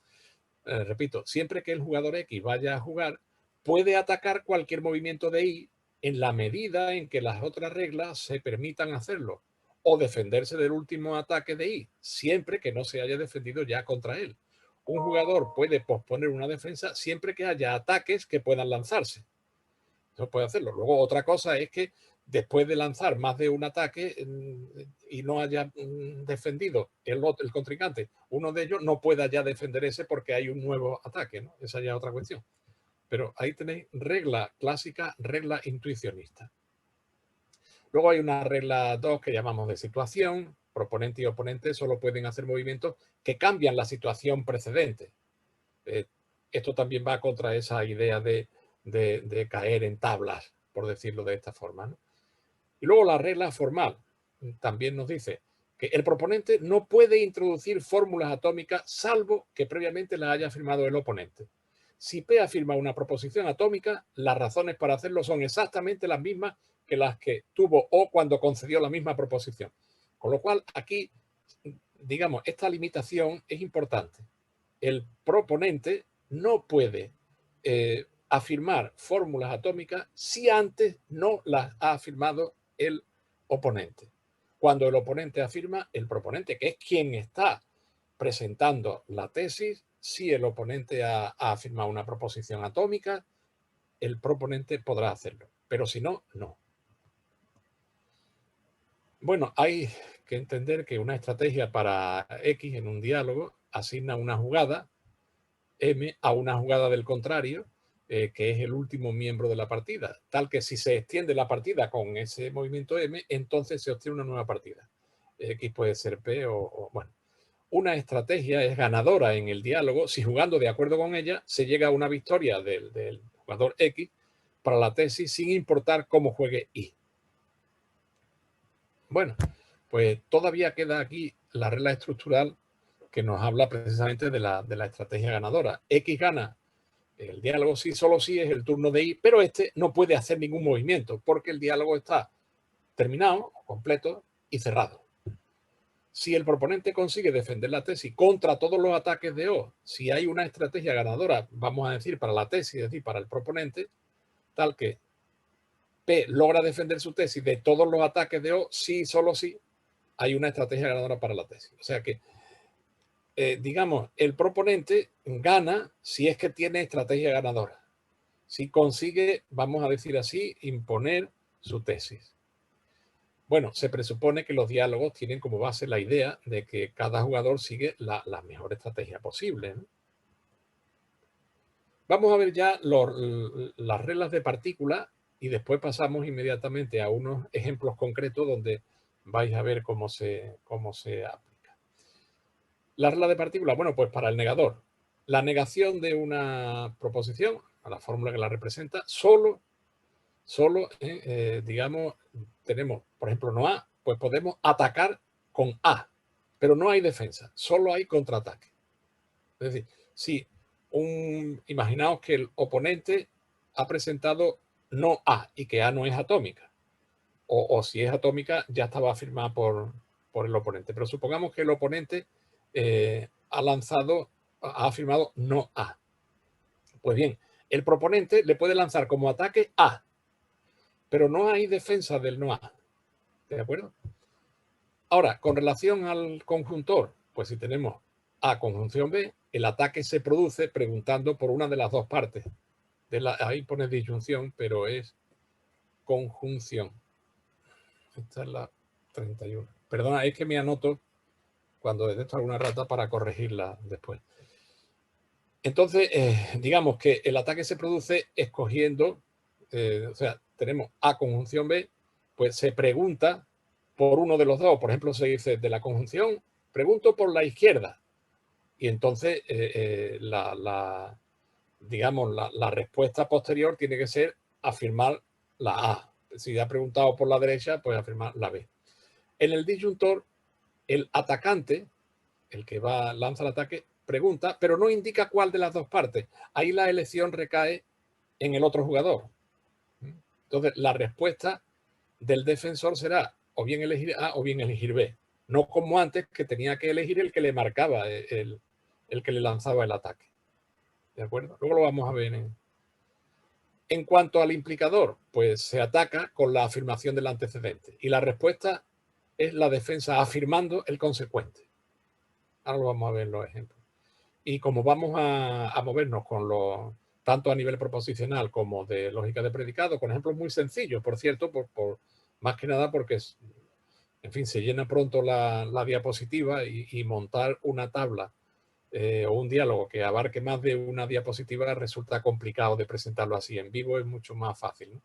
Repito, siempre que el jugador X vaya a jugar, puede atacar cualquier movimiento de Y en la medida en que las otras reglas se permitan hacerlo, o defenderse del último ataque de Y, siempre que no se haya defendido ya contra él. Un jugador puede posponer una defensa siempre que haya ataques que puedan lanzarse. Eso puede hacerlo. Luego, otra cosa es que después de lanzar más de un ataque y no haya defendido el contrincante uno de ellos, no pueda ya defender ese porque hay un nuevo ataque, ¿no? Esa ya es otra cuestión. Pero ahí tenéis regla clásica, regla intuicionista. Luego hay una regla 2 que llamamos de situación. Proponente y oponente solo pueden hacer movimientos que cambian la situación precedente. Esto también va contra esa idea de caer en tablas, por decirlo de esta forma, ¿no? Y luego la regla formal también nos dice que el proponente no puede introducir fórmulas atómicas salvo que previamente las haya firmado el oponente. Si P afirma una proposición atómica, las razones para hacerlo son exactamente las mismas que las que tuvo O cuando concedió la misma proposición. Con lo cual, aquí, digamos, esta limitación es importante. El proponente no puede afirmar fórmulas atómicas si antes no las ha afirmado el oponente. Cuando el oponente afirma, el proponente, que es quien está presentando la tesis, si el oponente ha afirmado una proposición atómica, el proponente podrá hacerlo. pero si no, no. Bueno, hay que entender que una estrategia para X en un diálogo asigna una jugada M a una jugada del contrario, que es el último miembro de la partida, tal que si se extiende la partida con ese movimiento M, entonces se obtiene una nueva partida. X puede ser P bueno. Una estrategia es ganadora en el diálogo si jugando de acuerdo con ella se llega a una victoria del jugador X para la tesis sin importar cómo juegue Y. Bueno, pues todavía queda aquí la regla estructural que nos habla precisamente de la estrategia ganadora. X gana el diálogo sí, solo sí es el turno de Y, pero este no puede hacer ningún movimiento porque el diálogo está terminado, completo y cerrado. Si el proponente consigue defender la tesis contra todos los ataques de O, si hay una estrategia ganadora, vamos a decir, para la tesis, es decir, para el proponente, tal que P logra defender su tesis de todos los ataques de O, sí, solo sí, hay una estrategia ganadora para la tesis. O sea que, digamos, el proponente gana si es que tiene estrategia ganadora. Si consigue, vamos a decir así, imponer su tesis. Bueno, se presupone que los diálogos tienen como base la idea de que cada jugador sigue la mejor estrategia posible, ¿no? Vamos a ver ya las reglas de partícula y después pasamos inmediatamente a unos ejemplos concretos donde vais a ver cómo se aplica. La regla de partícula, bueno, pues para el negador. La negación de una proposición, a la fórmula que la representa, solo digamos, tenemos, por ejemplo, no A, pues podemos atacar con A, pero no hay defensa, solo hay contraataque. Es decir, si imaginaos que el oponente ha presentado no A y que A no es atómica, o si es atómica ya estaba afirmada por el oponente, pero supongamos que el oponente ha afirmado no A. Pues bien, el proponente le puede lanzar como ataque A, pero no hay defensa del no A. ¿De acuerdo? Ahora, con relación al conjuntor, pues si tenemos A conjunción B, el ataque se produce preguntando por una de las dos partes. Ahí pone disyunción, pero es conjunción. Esta es la 31. Perdona, es que me anoto cuando detecto alguna rata para corregirla después. Entonces, digamos que el ataque se produce escogiendo, o sea, tenemos A conjunción B, pues se pregunta por uno de los dos. Por ejemplo, se dice de la conjunción, pregunto por la izquierda. Y entonces, digamos, la respuesta posterior tiene que ser afirmar la A. Si ha preguntado por la derecha, pues afirmar la B. En el disyuntor, el atacante, el que lanza el ataque, pregunta, pero no indica cuál de las dos partes. Ahí la elección recae en el otro jugador. Entonces, la respuesta del defensor será o bien elegir A o bien elegir B. No como antes, que tenía que elegir el que le marcaba, el que le lanzaba el ataque. ¿De acuerdo? Luego lo vamos a ver. En cuanto al implicador, pues se ataca con la afirmación del antecedente. Y la respuesta es la defensa afirmando el consecuente. Ahora lo vamos a ver en los ejemplos. Y como vamos a movernos con tanto a nivel proposicional como de lógica de predicado, con ejemplos muy sencillos, por cierto, más que nada porque, en fin, se llena pronto la diapositiva y montar una tabla o un diálogo que abarque más de una diapositiva resulta complicado de presentarlo así. En vivo es mucho más fácil, ¿no?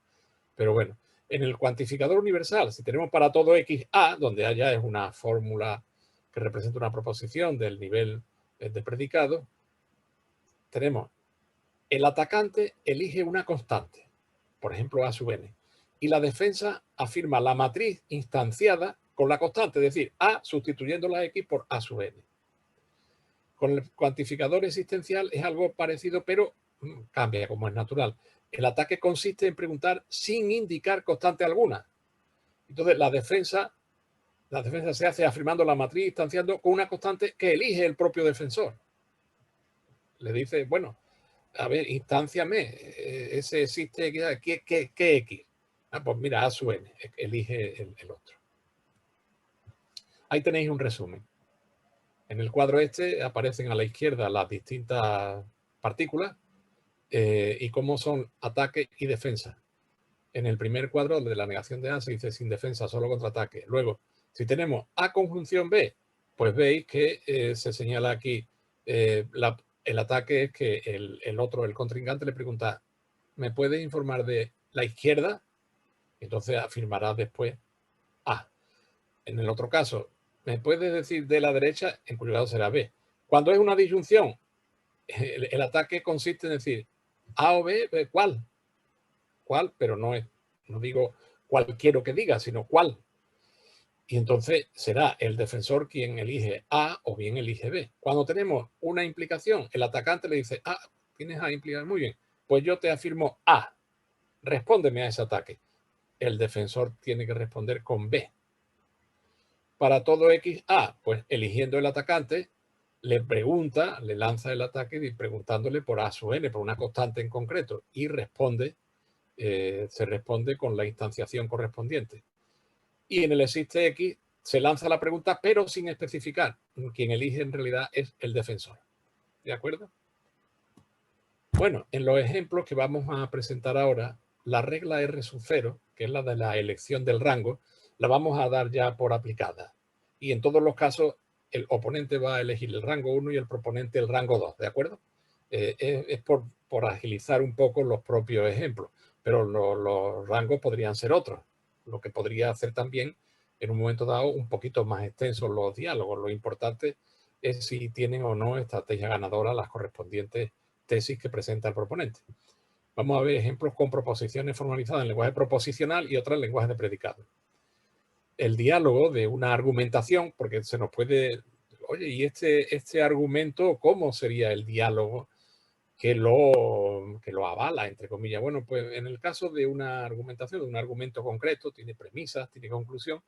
Pero bueno, en el cuantificador universal, si tenemos para todo XA, donde haya es una fórmula que representa una proposición del nivel de predicado, tenemos el atacante elige una constante, por ejemplo A sub n, y la defensa afirma la matriz instanciada con la constante, es decir, A sustituyendo la X por A sub n. Con el cuantificador existencial es algo parecido, pero cambia, como es natural. El ataque consiste en preguntar sin indicar constante alguna. Entonces, la defensa se hace afirmando la matriz instanciando con una constante que elige el propio defensor. Le dice, bueno, a ver, instánciame, ese existe, ¿qué X? Pues mira, A sub n, elige el otro. Ahí tenéis un resumen. En el cuadro este aparecen a la izquierda las distintas partículas y cómo son ataque y defensa. En el primer cuadro de la negación de A se dice sin defensa, solo contraataque. Luego, si tenemos A conjunción B, pues veis que se señala aquí el ataque es que el otro, el contrincante, le pregunta, ¿me puedes informar de la izquierda? Entonces afirmará después A. En el otro caso, ¿me puedes decir de la derecha? En cuyo caso será B. Cuando es una disyunción, el ataque consiste en decir A o B, ¿cuál? ¿Cuál? Pero no digo cuál quiero que diga, sino cuál. Y entonces será el defensor quien elige A o bien elige B. Cuando tenemos una implicación, el atacante le dice, tienes A implicado, muy bien, pues yo te afirmo A, respóndeme a ese ataque. El defensor tiene que responder con B. Para todo X, A, pues eligiendo el atacante, le pregunta, le lanza el ataque preguntándole por A sub n, por una constante en concreto, y responde, se responde con la instanciación correspondiente. Y en el existe X se lanza la pregunta, pero sin especificar. Quien elige en realidad es el defensor. ¿De acuerdo? Bueno, en los ejemplos que vamos a presentar ahora, la regla R sub 0, que es la de la elección del rango, la vamos a dar ya por aplicada. Y en todos los casos, el oponente va a elegir el rango 1 y el proponente el rango 2, ¿de acuerdo? Es por agilizar un poco los propios ejemplos, pero los rangos podrían ser otros, lo que podría hacer también en un momento dado un poquito más extensos los diálogos. Lo importante es si tienen o no estrategia ganadora las correspondientes tesis que presenta el proponente. Vamos a ver ejemplos con proposiciones formalizadas en lenguaje proposicional y otras en lenguaje de predicado. El diálogo de una argumentación, porque se nos puede, oye, ¿y este argumento cómo sería el diálogo que lo avala, entre comillas? Bueno, pues en el caso de una argumentación, de un argumento concreto, tiene premisas, tiene conclusión,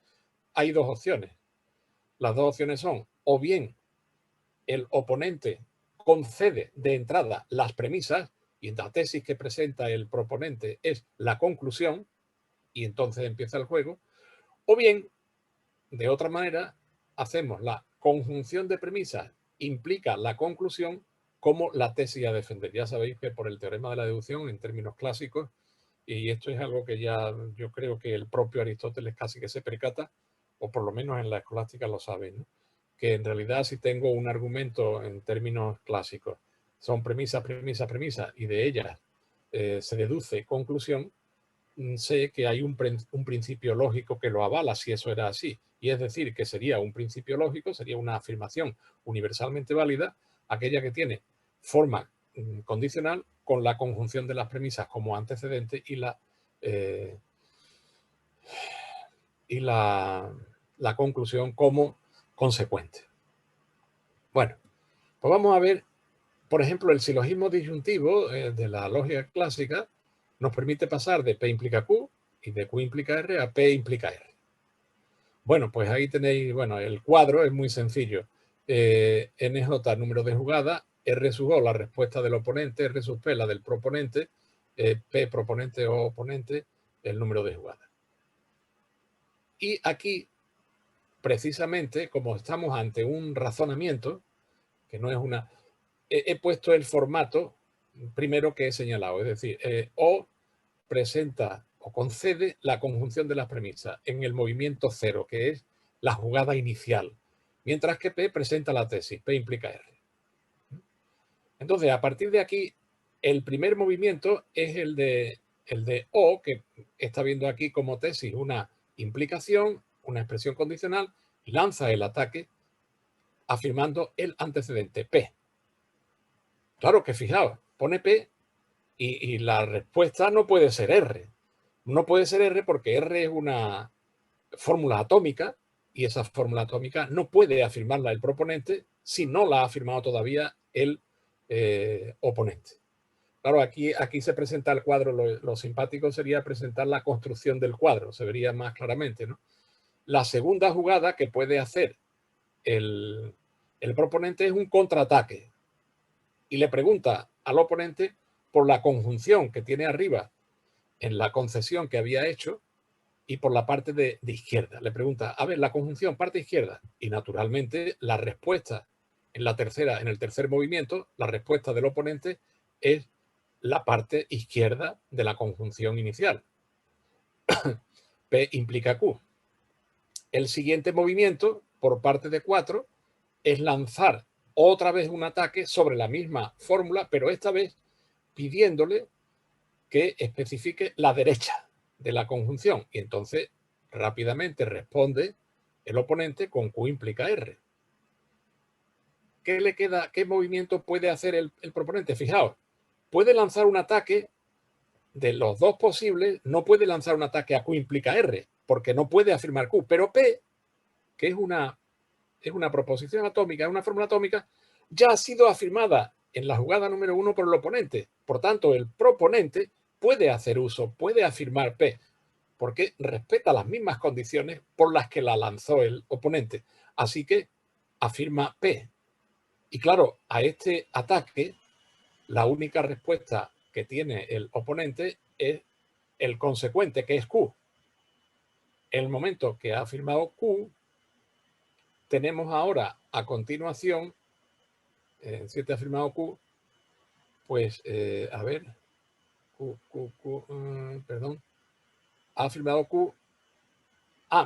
hay dos opciones. Las dos opciones son, o bien el oponente concede de entrada las premisas y la tesis que presenta el proponente es la conclusión y entonces empieza el juego, o bien, de otra manera, hacemos la conjunción de premisas implica la conclusión como la tesis a defender. Ya sabéis que por el teorema de la deducción en términos clásicos, y esto es algo que ya yo creo que el propio Aristóteles casi que se percata, o por lo menos en la escolástica lo sabe, ¿no? Que en realidad si tengo un argumento en términos clásicos, son premisa, premisa, premisa, y de ellas se deduce conclusión, sé que hay un principio lógico que lo avala si eso era así. Y es decir, que sería un principio lógico, sería una afirmación universalmente válida, aquella que tiene forma condicional con la conjunción de las premisas como antecedente y la conclusión como consecuente. Bueno, pues vamos a ver, por ejemplo, el silogismo disyuntivo de la lógica clásica nos permite pasar de P implica Q y de Q implica R a P implica R. Bueno, pues ahí tenéis, bueno, el cuadro es muy sencillo. NJ, número de jugada, R sub O, la respuesta del oponente, R sub P, la del proponente, P, proponente o oponente, el número de jugada. Y aquí, precisamente, como estamos ante un razonamiento, que no es una... he puesto el formato primero que he señalado, es decir, O presenta o concede la conjunción de las premisas en el movimiento cero, que es la jugada inicial, mientras que P presenta la tesis, P implica R. Entonces, a partir de aquí, el primer movimiento es el de O, que está viendo aquí como tesis una implicación, una expresión condicional, lanza el ataque afirmando el antecedente P. Claro que fijaos, pone P y la respuesta no puede ser R. No puede ser R porque R es una fórmula atómica y esa fórmula atómica no puede afirmarla el proponente si no la ha afirmado todavía el oponente. Claro, aquí se presenta el cuadro, lo simpático sería presentar la construcción del cuadro, se vería más claramente, ¿no? La segunda jugada que puede hacer el proponente es un contraataque y le pregunta al oponente por la conjunción que tiene arriba en la concesión que había hecho y por la parte de izquierda. Le pregunta, a ver, la conjunción parte izquierda. Y naturalmente la respuesta en el tercer movimiento, la respuesta del oponente es la parte izquierda de la conjunción inicial. P implica Q. El siguiente movimiento por parte de 4 es lanzar otra vez un ataque sobre la misma fórmula, pero esta vez pidiéndole que especifique la derecha de la conjunción. Y entonces rápidamente responde el oponente con Q implica R. ¿Qué le queda? ¿Qué movimiento puede hacer el proponente? Fijaos, puede lanzar un ataque de los dos posibles, no puede lanzar un ataque a Q implica R, porque no puede afirmar Q, pero P, que es una proposición atómica, es una fórmula atómica, ya ha sido afirmada en la jugada número 1 por el oponente. Por tanto, el proponente puede hacer uso, puede afirmar P, porque respeta las mismas condiciones por las que la lanzó el oponente. Así que afirma P. Y claro, a este ataque, la única respuesta que tiene el oponente es el consecuente, que es Q. En el momento que ha afirmado Q, tenemos ahora a continuación, si te ha afirmado Q, pues a ver, perdón, ha afirmado Q.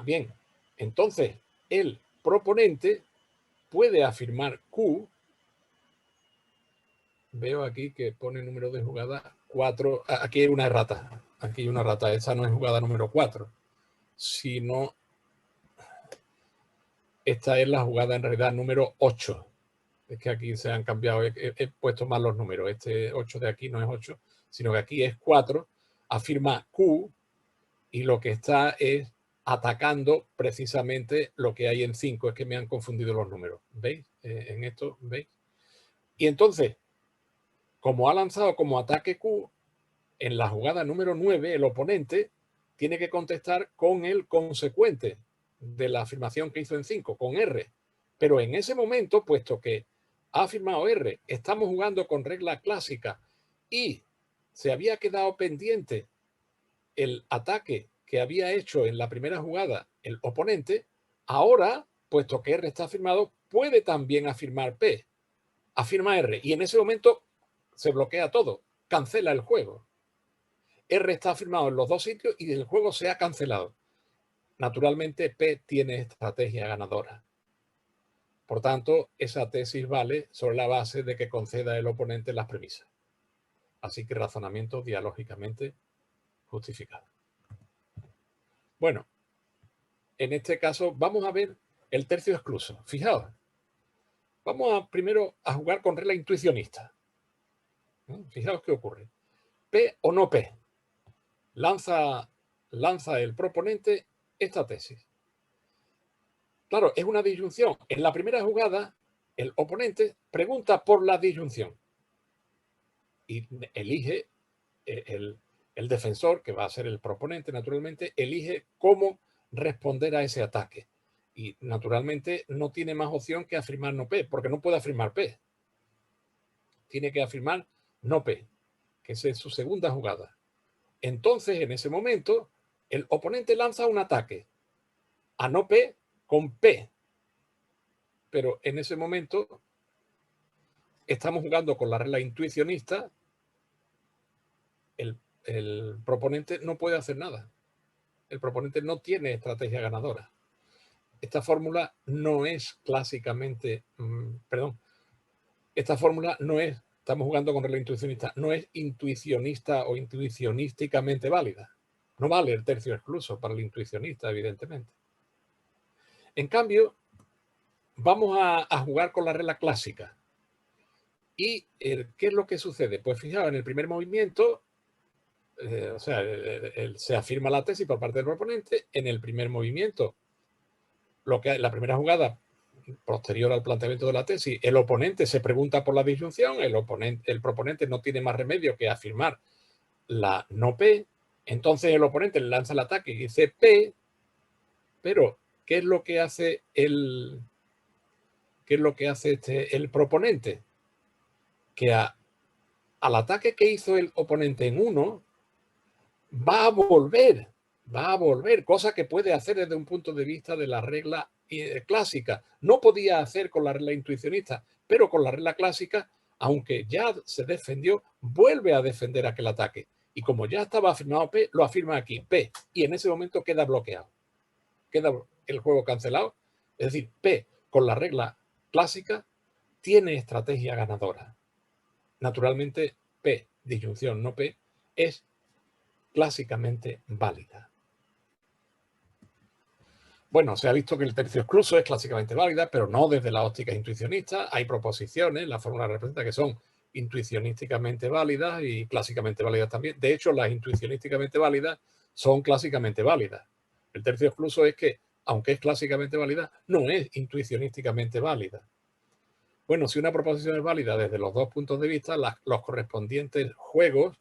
Bien, entonces el proponente puede afirmar Q. Veo aquí que pone número de jugada 4. Aquí hay una errata. Aquí hay una errata. Esa no es jugada número 4, sino esta es la jugada en realidad número 8. Es que aquí se han cambiado. He puesto mal los números. Este 8 de aquí no es 8, sino que aquí es 4. Afirma Q y lo que está es atacando precisamente lo que hay en 5. Es que me han confundido los números. ¿Veis? En esto, ¿veis? Y entonces, como ha lanzado como ataque Q, en la jugada número 9, el oponente tiene que contestar con el consecuente de la afirmación que hizo en 5, con R. Pero en ese momento, puesto que ha afirmado R, estamos jugando con regla clásica y se había quedado pendiente el ataque que había hecho en la primera jugada el oponente, ahora, puesto que R está afirmado, puede también afirmar P. Afirma R y en ese momento se bloquea todo, cancela el juego. R está afirmado en los dos sitios y el juego se ha cancelado. Naturalmente, P tiene estrategia ganadora. Por tanto, esa tesis vale sobre la base de que conceda el oponente las premisas. Así que razonamiento dialógicamente justificado. Bueno, en este caso vamos a ver el tercio excluso. Fijaos, vamos primero a jugar con regla intuicionista. Fijaos qué ocurre. P o no P. Lanza el proponente esta tesis. Claro, es una disyunción. En la primera jugada, el oponente pregunta por la disyunción y elige el defensor, que va a ser el proponente, naturalmente, elige cómo responder a ese ataque. Y naturalmente no tiene más opción que afirmar no P, porque no puede afirmar P. Tiene que afirmar no P, que esa es su segunda jugada. Entonces, en ese momento, el oponente lanza un ataque a no P con P. Pero en ese momento estamos jugando con la regla intuicionista. El proponente no puede hacer nada. El proponente no tiene estrategia ganadora. Esta fórmula no es clásicamente, esta fórmula no es, estamos jugando con regla intuicionista, no es intuicionista o intuicionísticamente válida. No vale el tercio excluso para el intuicionista, evidentemente. En cambio, vamos a jugar con la regla clásica. ¿Y qué es lo que sucede? Pues fijaos, en el primer movimiento, se afirma la tesis por parte del proponente. En el primer movimiento, la primera jugada posterior al planteamiento de la tesis, el oponente se pregunta por la disyunción, el proponente no tiene más remedio que afirmar la no P, entonces el oponente le lanza el ataque y dice P, pero ¿qué es lo que hace el proponente? Que al ataque que hizo el oponente en 1 va a volver, cosa que puede hacer desde un punto de vista de la regla clásica. No podía hacer con la regla intuicionista, pero con la regla clásica, aunque ya se defendió, vuelve a defender aquel ataque. Y como ya estaba afirmado P, lo afirma aquí, P, y en ese momento queda bloqueado. Queda el juego cancelado. Es decir, P, con la regla clásica, tiene estrategia ganadora. Naturalmente, P, disyunción no P, es clásicamente válida. Bueno, se ha visto que el tercio excluso es clásicamente válida, pero no desde la óptica intuicionista. Hay proposiciones, la fórmula representa que son intuicionísticamente válidas y clásicamente válidas también. De hecho, las intuicionísticamente válidas son clásicamente válidas. El tercio excluso es que, aunque es clásicamente válida, no es intuicionísticamente válida. Bueno, si una proposición es válida desde los dos puntos de vista, los correspondientes juegos,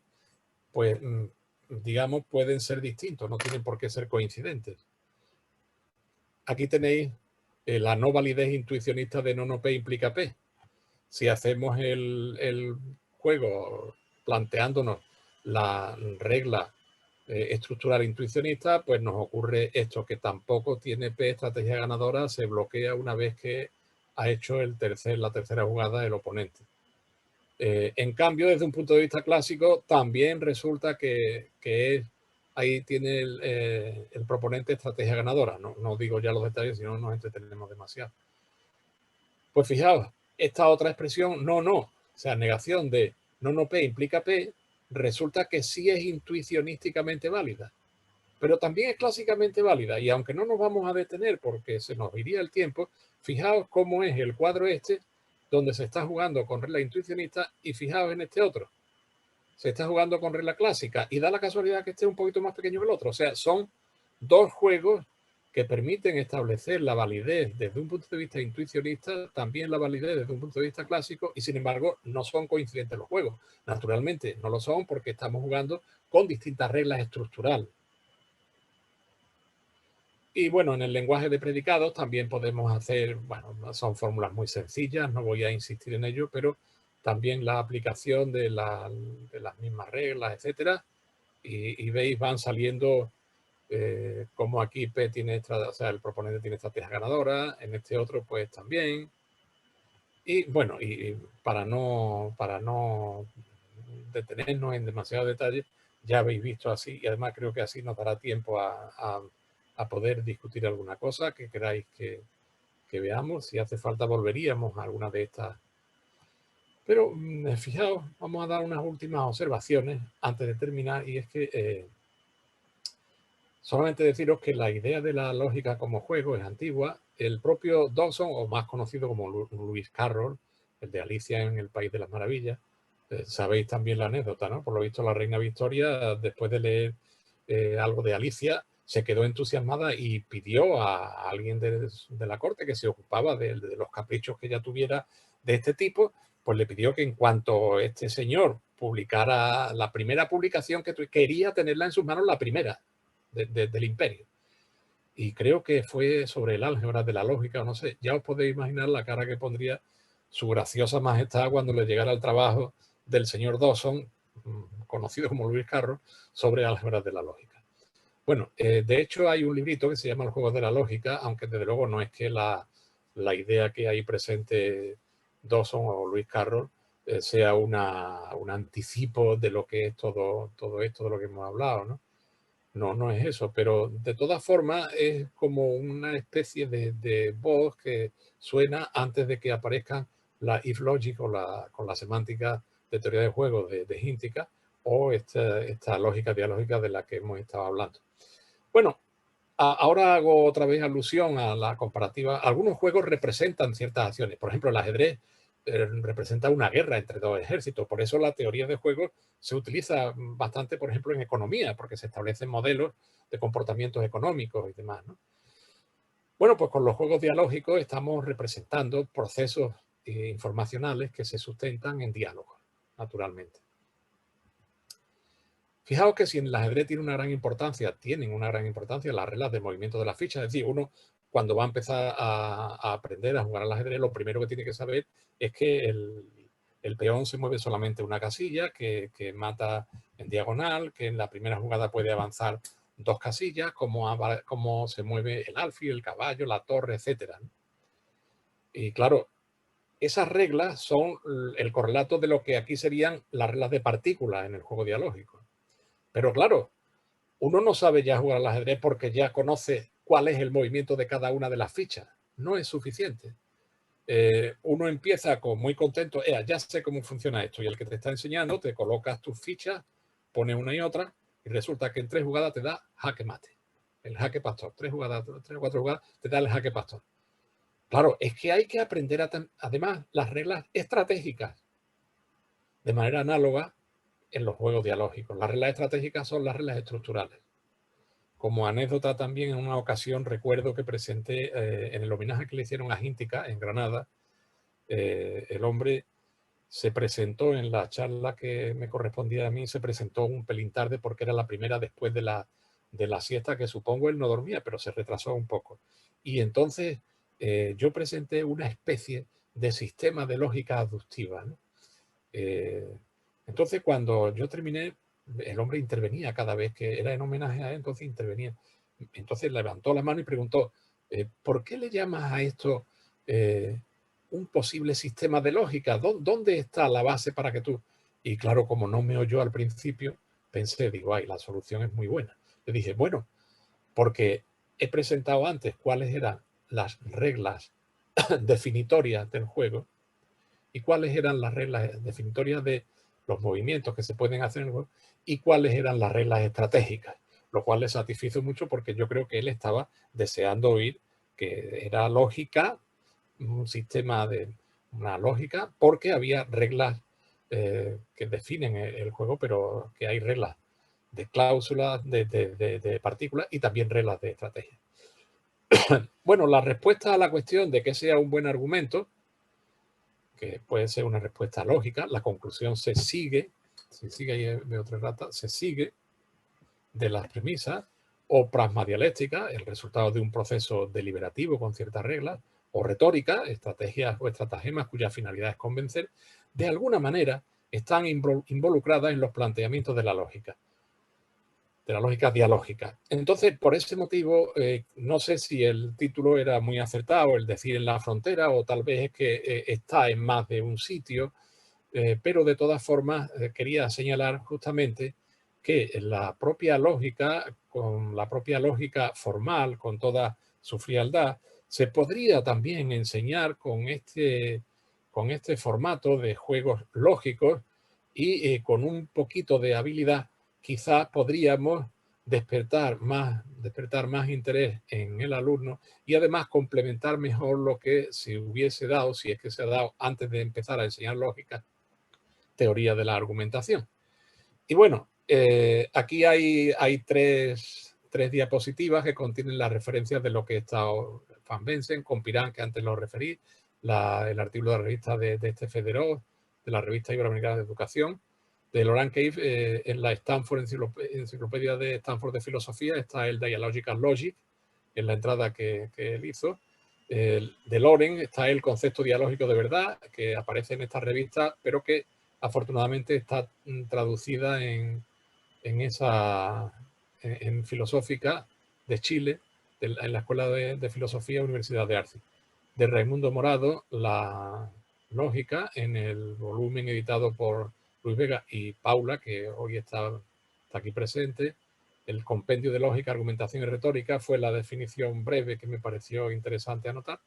pues, digamos, pueden ser distintos, no tienen por qué ser coincidentes. Aquí tenéis la no validez intuicionista de no P implica P. Si hacemos el juego planteándonos la regla estructural intuicionista, pues nos ocurre esto, que tampoco tiene P estrategia ganadora, se bloquea una vez que ha hecho la tercera jugada el oponente. En cambio, desde un punto de vista clásico, también resulta que ahí tiene el proponente estrategia ganadora. No digo ya los detalles, si no nos entretenemos demasiado. Pues fijaos, esta otra expresión, o sea, negación de no P implica P, resulta que sí es intuicionísticamente válida, pero también es clásicamente válida. Y aunque no nos vamos a detener porque se nos iría el tiempo, fijaos cómo es el cuadro este, donde se está jugando con regla intuicionista, y fijaos en este otro. Se está jugando con regla clásica y da la casualidad que este es un poquito más pequeño que el otro. O sea, son dos juegos que permiten establecer la validez desde un punto de vista intuicionista, también la validez desde un punto de vista clásico, y sin embargo no son coincidentes los juegos. Naturalmente no lo son porque estamos jugando con distintas reglas estructurales. Y bueno, en el lenguaje de predicados también podemos hacer, bueno, son fórmulas muy sencillas, no voy a insistir en ello, pero también la aplicación de las mismas reglas, etcétera. Y veis, van saliendo como aquí P tiene, o sea, el proponente tiene estrategia ganadora, en este otro pues también. Y bueno, y para no detenernos en demasiado detalle, ya habéis visto así, y además creo que así nos dará tiempo a poder discutir alguna cosa que queráis que veamos. Si hace falta volveríamos a alguna de estas. Pero fijaos, vamos a dar unas últimas observaciones antes de terminar, y es que solamente deciros que la idea de la lógica como juego es antigua. El propio Dawson, o más conocido como Lewis Carroll, el de Alicia en el País de las Maravillas, sabéis también la anécdota, ¿no? Por lo visto la reina Victoria, después de leer algo de Alicia, se quedó entusiasmada y pidió a alguien de la corte que se ocupaba de los caprichos que ella tuviera de este tipo, pues le pidió que en cuanto este señor publicara la primera publicación, que quería tenerla en sus manos, la primera del imperio. Y creo que fue sobre el álgebra de la lógica, o no sé, ya os podéis imaginar la cara que pondría su graciosa majestad cuando le llegara el trabajo del señor Dawson, conocido como Lewis Carroll, sobre álgebra de la lógica. Bueno, de hecho hay un librito que se llama El juego de la lógica, aunque desde luego no es que la idea que hay presente Dawson o Lewis Carroll sea un anticipo de lo que es todo esto de lo que hemos hablado, ¿no? No es eso, pero de todas formas es como una especie de voz que suena antes de que aparezcan la if logic con la semántica de teoría de juegos de Hintikka, o esta lógica dialógica de la que hemos estado hablando. Bueno, ahora hago otra vez alusión a la comparativa. Algunos juegos representan ciertas acciones. Por ejemplo, el ajedrez representa una guerra entre dos ejércitos. Por eso la teoría de juegos se utiliza bastante, por ejemplo, en economía, porque se establecen modelos de comportamientos económicos y demás, ¿no? Bueno, pues con los juegos dialógicos estamos representando procesos informacionales que se sustentan en diálogos, naturalmente. Fijaos que si en el ajedrez tienen una gran importancia las reglas de movimiento de las fichas. Es decir, uno cuando va a empezar a aprender a jugar al ajedrez, lo primero que tiene que saber es que el peón se mueve solamente una casilla, que mata en diagonal, que en la primera jugada puede avanzar 2 casillas, cómo se mueve el alfil, el caballo, la torre, etc. Y claro, esas reglas son el correlato de lo que aquí serían las reglas de partículas en el juego dialógico. Pero claro, uno no sabe ya jugar al ajedrez porque ya conoce cuál es el movimiento de cada una de las fichas. No es suficiente. Uno empieza muy contento, ya sé cómo funciona esto, y el que te está enseñando, te colocas tus fichas, pones una y otra, y resulta que en 3 jugadas te da jaque mate. El jaque pastor. 3 o 4 jugadas te da el jaque pastor. Claro, es que hay que aprender además las reglas estratégicas de manera análoga en los juegos dialógicos. Las reglas estratégicas son las reglas estructurales. Como anécdota también, en una ocasión recuerdo que presenté en el homenaje que le hicieron a Gíntica en Granada, el hombre se presentó en la charla que me correspondía a mí, se presentó un pelín tarde porque era la primera después de la siesta, que supongo él no dormía, pero se retrasó un poco. Y entonces yo presenté una especie de sistema de lógica aductiva, ¿no? Entonces cuando yo terminé, el hombre intervenía cada vez que era en homenaje a él, entonces intervenía. Entonces levantó la mano y preguntó, ¿por qué le llamas a esto un posible sistema de lógica? ¿Dónde está la base para que tú...? Y claro, como no me oyó al principio, pensé, digo, ay, la solución es muy buena. Le dije, bueno, porque he presentado antes cuáles eran las reglas definitorias del juego y cuáles eran las reglas definitorias de los movimientos que se pueden hacer en el juego y cuáles eran las reglas estratégicas, lo cual le satisfizo mucho porque yo creo que él estaba deseando oír que era lógica, un sistema de una lógica, porque había reglas que definen el juego, pero que hay reglas de cláusulas, de partículas y también reglas de estrategia. Bueno, la respuesta a la cuestión de que sea un buen argumento, que puede ser una respuesta lógica, la conclusión se sigue ahí veo 3 ratas, se sigue de las premisas, o pragmadialéctica, el resultado de un proceso deliberativo con ciertas reglas, o retórica, estrategias o estratagemas cuya finalidad es convencer, de alguna manera están involucradas en los planteamientos de la lógica dialógica. Entonces, por ese motivo, no sé si el título era muy acertado, el decir en la frontera, o tal vez es que está en más de un sitio, pero de todas formas quería señalar justamente que la propia lógica, con la propia lógica formal, con toda su frialdad, se podría también enseñar con este formato de juegos lógicos y con un poquito de habilidad quizás podríamos despertar más interés en el alumno y además complementar mejor lo que se hubiese dado, si es que se ha dado antes de empezar a enseñar lógica, teoría de la argumentación. Y bueno, aquí hay 3 diapositivas que contienen las referencias de lo que he estado Van Bensen, con Pirán, que antes lo referí, el artículo de la revista de este Federó, de la revista Iberoamericana de Educación, de Laurent Cave, en la Stanford Enciclopedia de Stanford de Filosofía está el Dialogical Logic, en la entrada que él hizo. De Loren está el concepto dialógico de verdad, que aparece en esta revista, pero que afortunadamente está traducida en Filosófica de Chile, en la Escuela de Filosofía Universidad de Arce. De Raimundo Morado, la lógica, en el volumen editado por Luis Vega y Paula, que hoy está aquí presente. El compendio de lógica, argumentación y retórica fue la definición breve que me pareció interesante anotar.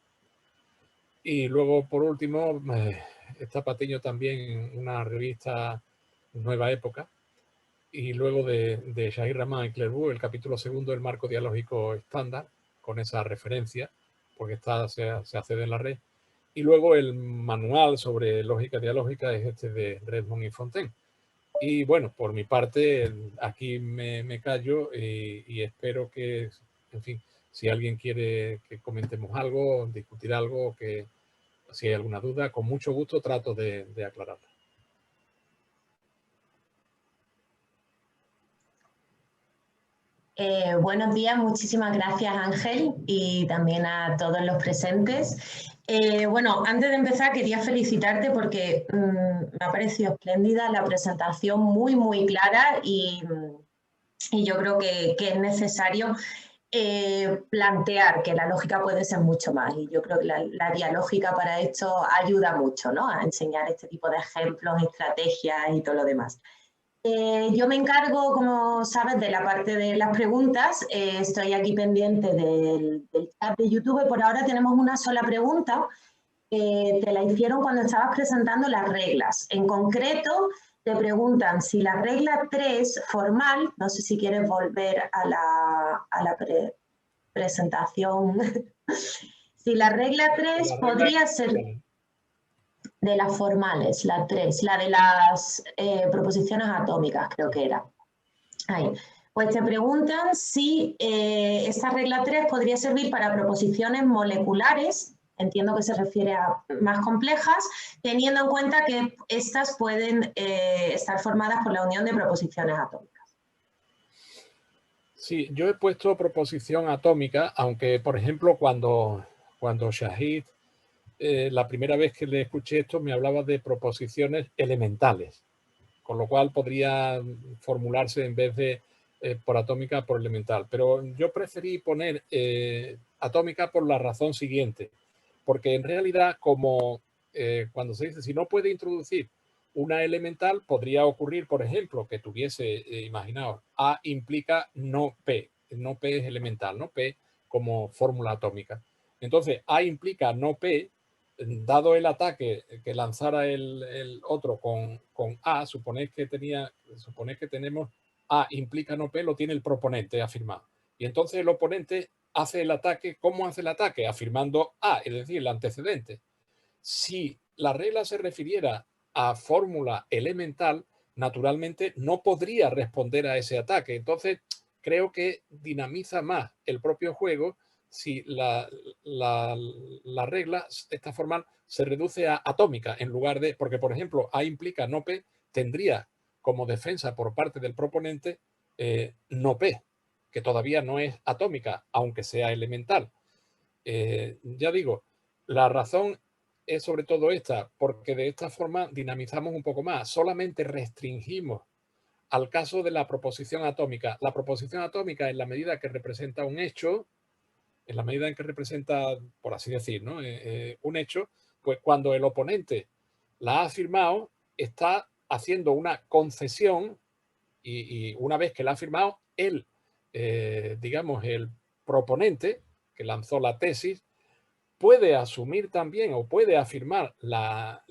Y luego, por último, está Patiño también, una revista Nueva Época. Y luego de Shahir Rahman y Claire Wu, el capítulo 2 del marco dialógico estándar, con esa referencia, porque se accede en la red. Y luego el manual sobre lógica dialógica es este de Redmond y Fontaine. Y bueno, por mi parte, aquí me callo y espero que, en fin, si alguien quiere que comentemos algo, discutir algo, que si hay alguna duda, con mucho gusto trato de aclararla. Buenos días, muchísimas gracias Ángel y también a todos los presentes. Bueno, antes de empezar quería felicitarte porque me ha parecido espléndida la presentación, muy clara y yo creo que es necesario plantear que la lógica puede ser mucho más y yo creo que la dialógica para esto ayuda mucho, ¿no? A enseñar este tipo de ejemplos, estrategias y todo lo demás. Yo me encargo, como sabes, de la parte de las preguntas. Estoy aquí pendiente del chat de YouTube. Por ahora tenemos una sola pregunta. Te la hicieron cuando estabas presentando las reglas. En concreto, te preguntan si la regla 3 formal, no sé si quieres volver a la presentación, si la regla 3 podría ser... De las formales, la 3, la de las proposiciones atómicas, creo que era. Ahí. Pues te preguntan si esta regla 3 podría servir para proposiciones moleculares, entiendo que se refiere a más complejas, teniendo en cuenta que estas pueden estar formadas por la unión de proposiciones atómicas. Sí, yo he puesto proposición atómica, aunque, por ejemplo, cuando Shahid, la primera vez que le escuché esto, me hablaba de proposiciones elementales, con lo cual podría formularse en vez de por atómica, por elemental. Pero yo preferí poner atómica por la razón siguiente, porque en realidad, como cuando se dice, si no puede introducir una elemental, podría ocurrir, por ejemplo, que tuviese, imaginaos, A implica no P. No P es elemental, no P como fórmula atómica. Entonces, A implica no P, dado el ataque que lanzara el otro con A, suponéis que tenemos A implica no P, lo tiene el proponente afirmado. Y entonces el oponente hace el ataque. ¿Cómo hace el ataque? Afirmando A, es decir, el antecedente. Si la regla se refiriera a fórmula elemental, naturalmente no podría responder a ese ataque. Entonces, creo que dinamiza más el propio juego si la regla, esta formal, se reduce a atómica en lugar de, porque por ejemplo, A implica no P, tendría como defensa por parte del proponente no P, que todavía no es atómica, aunque sea elemental. Ya digo, la razón es sobre todo esta, porque de esta forma dinamizamos un poco más, solamente restringimos al caso de la proposición atómica. La proposición atómica, en la medida que representa un hecho, en la medida en que representa, por así decir, ¿no? Un hecho, pues cuando el oponente la ha afirmado, está haciendo una concesión y una vez que la ha afirmado, él, digamos, el proponente que lanzó la tesis, puede asumir también o puede afirmar la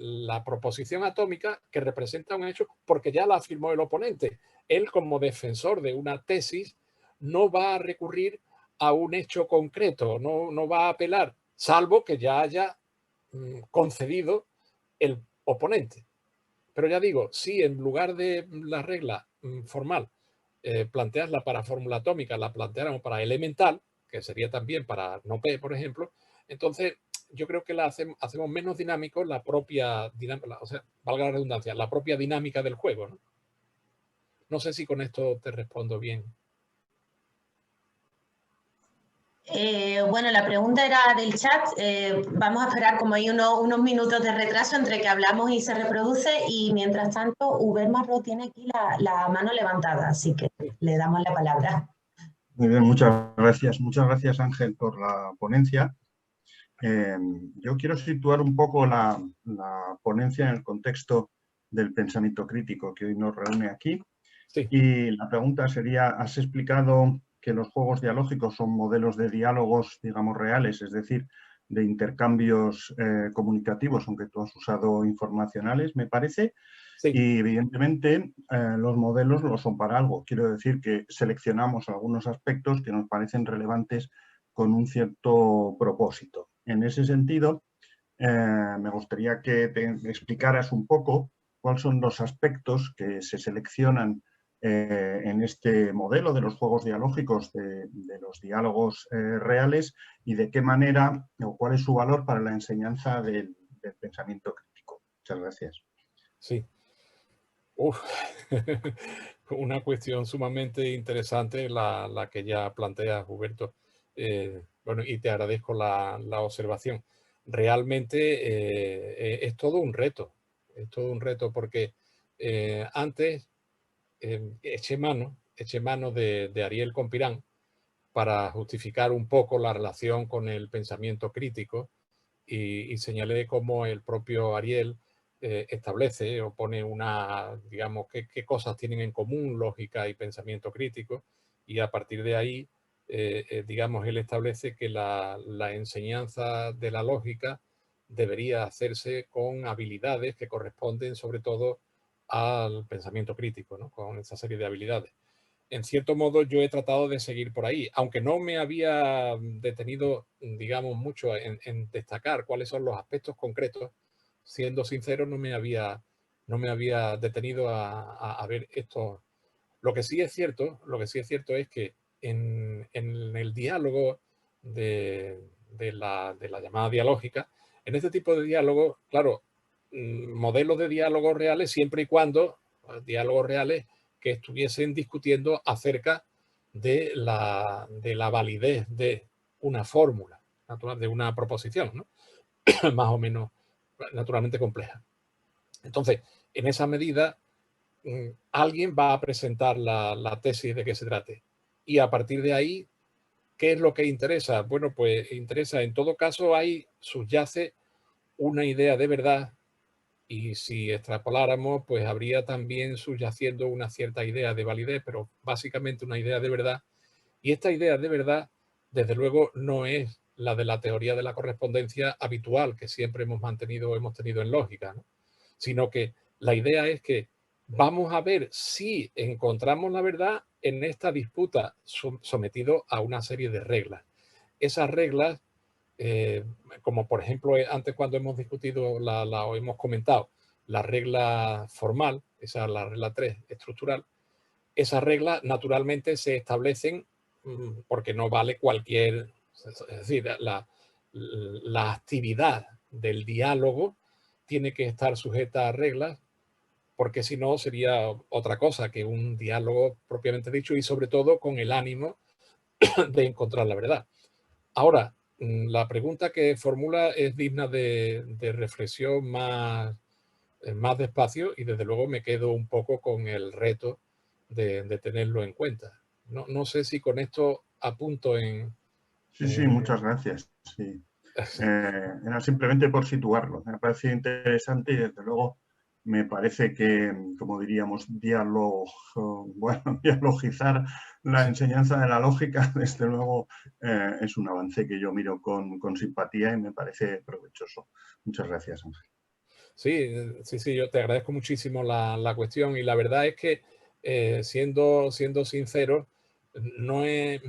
proposición atómica que representa un hecho porque ya la afirmó el oponente. Él, como defensor de una tesis, no va a recurrir a un hecho concreto, no va a apelar, salvo que ya haya concedido el oponente. Pero ya digo, si en lugar de la regla formal plantearla para fórmula atómica, la planteáramos para elemental, que sería también para no P, por ejemplo, entonces yo creo que hacemos menos dinámico la propia dinámica, o sea, valga la redundancia, la propia dinámica del juego, ¿no? No sé si con esto te respondo bien. Bueno, la pregunta era del chat. Vamos a esperar, como hay unos minutos de retraso entre que hablamos y se reproduce, y mientras tanto Uber Marro tiene aquí la mano levantada, así que le damos la palabra. Muy bien, muchas gracias. Muchas gracias, Ángel, por la ponencia. Yo quiero situar un poco la ponencia en el contexto del pensamiento crítico que hoy nos reúne aquí. Sí. Y la pregunta sería, has explicado que los juegos dialógicos son modelos de diálogos, digamos, reales, es decir, de intercambios comunicativos, aunque tú has usado informacionales, me parece. Sí. Y evidentemente los modelos lo son para algo. Quiero decir que seleccionamos algunos aspectos que nos parecen relevantes con un cierto propósito. En ese sentido, me gustaría que te explicaras un poco cuáles son los aspectos que se seleccionan en este modelo de los juegos dialógicos, de los diálogos reales, y de qué manera o cuál es su valor para la enseñanza del pensamiento crítico. Muchas gracias. Sí. Una cuestión sumamente interesante la que ya plantea Huberto. Bueno, y te agradezco la observación. Realmente es todo un reto. Es todo un reto porque antes eché mano de Ariel Compirán para justificar un poco la relación con el pensamiento crítico y señalé cómo el propio Ariel establece o pone digamos, qué cosas tienen en común lógica y pensamiento crítico, y a partir de ahí, digamos, él establece que la enseñanza de la lógica debería hacerse con habilidades que corresponden sobre todo al pensamiento crítico, ¿no? Con esa serie de habilidades. En cierto modo yo he tratado de seguir por ahí, aunque no me había detenido, digamos, mucho en destacar cuáles son los aspectos concretos. Siendo sincero, no me había detenido a ver esto. Lo que sí es cierto es que en el diálogo de la llamada dialógica, en este tipo de diálogo, claro, modelos de diálogos reales siempre y cuando diálogos reales que estuviesen discutiendo acerca de la validez de una fórmula, de una proposición, ¿no? Más o menos naturalmente compleja. Entonces, en esa medida, alguien va a presentar la tesis de qué se trate. Y a partir de ahí, ¿qué es lo que interesa? Bueno, pues interesa, en todo caso, ahí subyace una idea de verdad, y si extrapoláramos, pues habría también subyaciendo una cierta idea de validez, pero básicamente una idea de verdad. Y esta idea de verdad, desde luego, no es la de la teoría de la correspondencia habitual que siempre hemos tenido en lógica, ¿no? Sino que la idea es que vamos a ver si encontramos la verdad en esta disputa sometido a una serie de reglas. Esas reglas, como por ejemplo antes cuando hemos discutido o hemos comentado la regla formal, esa es la regla 3 estructural, esas reglas naturalmente se establecen porque no vale cualquier, es decir, la actividad del diálogo tiene que estar sujeta a reglas, porque si no sería otra cosa que un diálogo propiamente dicho, y sobre todo con el ánimo de encontrar la verdad. Ahora, la pregunta que formula es digna de reflexión más despacio, y desde luego me quedo un poco con el reto de tenerlo en cuenta. No sé si con esto apunto en... Sí, muchas gracias. Sí. Era simplemente por situarlo. Me parece interesante y desde luego me parece que, como diríamos, dialogizar la enseñanza de la lógica, desde luego, es un avance que yo miro con simpatía y me parece provechoso. Muchas gracias, Ángel. Sí, yo te agradezco muchísimo la cuestión, y la verdad es que, siendo sincero, no he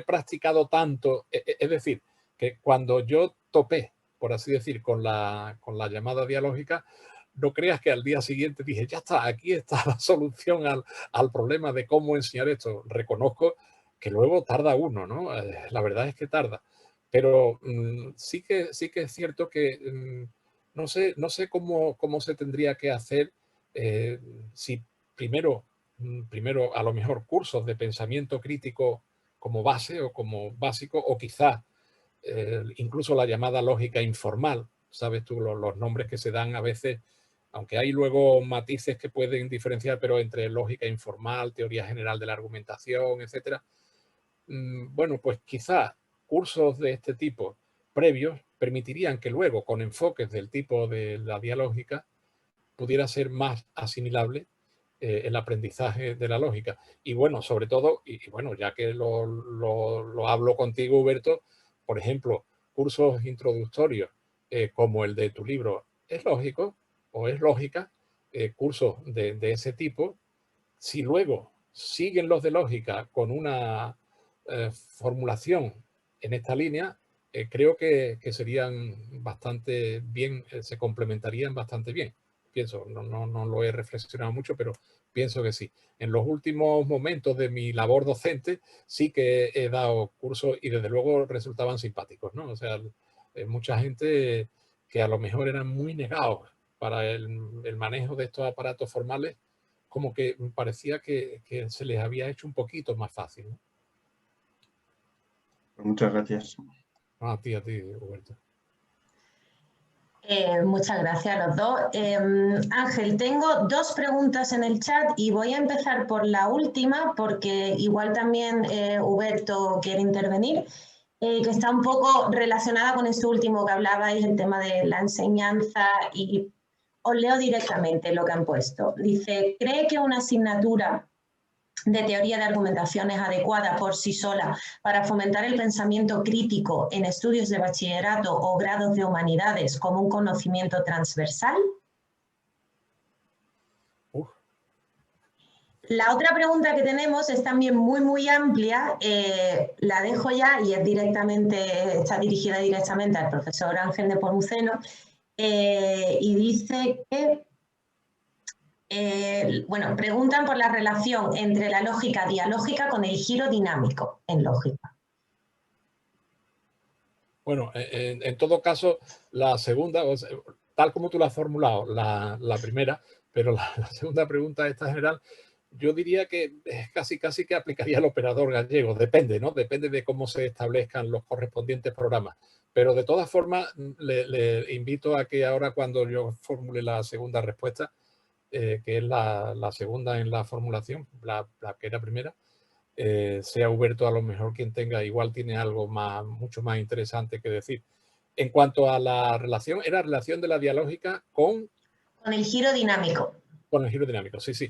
practicado tanto, es decir, que cuando yo topé, por así decir, con la llamada dialógica, no creas que al día siguiente dije, ya está, aquí está la solución al problema de cómo enseñar esto. Reconozco que luego tarda uno, ¿no? La verdad es que tarda, pero sí que es cierto que no sé cómo se tendría que hacer, si primero a lo mejor cursos de pensamiento crítico como base o como básico, o quizás incluso la llamada lógica informal. Sabes tú los nombres que se dan a veces, aunque hay luego matices que pueden diferenciar, pero entre lógica informal, teoría general de la argumentación, etcétera. Bueno, pues quizás cursos de este tipo previos permitirían que luego, con enfoques del tipo de la dialógica, pudiera ser más asimilable el aprendizaje de la lógica. Y bueno, sobre todo, y bueno, ya que lo hablo contigo, Huberto, por ejemplo, cursos introductorios como el de tu libro, ¿es lógico o es lógica? Cursos de ese tipo, si luego siguen los de lógica con una formulación en esta línea, creo que serían bastante bien, se complementarían bastante bien. Pienso, no lo he reflexionado mucho, pero pienso que sí. En los últimos momentos de mi labor docente sí que he dado cursos y desde luego resultaban simpáticos, ¿no? O sea, mucha gente que a lo mejor eran muy negados para el manejo de estos aparatos formales, como que parecía que se les había hecho un poquito más fácil, ¿no? Muchas gracias. A ti, Huberto. Muchas gracias a los dos. Ángel, tengo dos preguntas en el chat y voy a empezar por la última porque igual también Huberto quiere intervenir, que está un poco relacionada con esto último que hablabais, el tema de la enseñanza y os leo directamente lo que han puesto. Dice, ¿cree que una asignatura de teoría de argumentación es adecuada por sí sola para fomentar el pensamiento crítico en estudios de bachillerato o grados de humanidades como un conocimiento transversal? La otra pregunta que tenemos es también muy amplia, la dejo ya y es está dirigida directamente al profesor Ángel Nepomuceno, y dice que, bueno, preguntan por la relación entre la lógica dialógica con el giro dinámico en lógica. Bueno, en todo caso, la segunda, o sea, tal como tú la has formulado, la primera, pero la segunda pregunta esta general, yo diría que casi que aplicaría el operador gallego. Depende, ¿no? Depende de cómo se establezcan los correspondientes programas. Pero de todas formas, le invito a que ahora cuando yo formule la segunda respuesta, que es la segunda en la formulación, la que era primera, sea Huberto a lo mejor quien tenga, igual tiene algo mucho más interesante que decir. En cuanto a la relación, era relación de la dialógica con el giro dinámico. Con el giro dinámico, sí,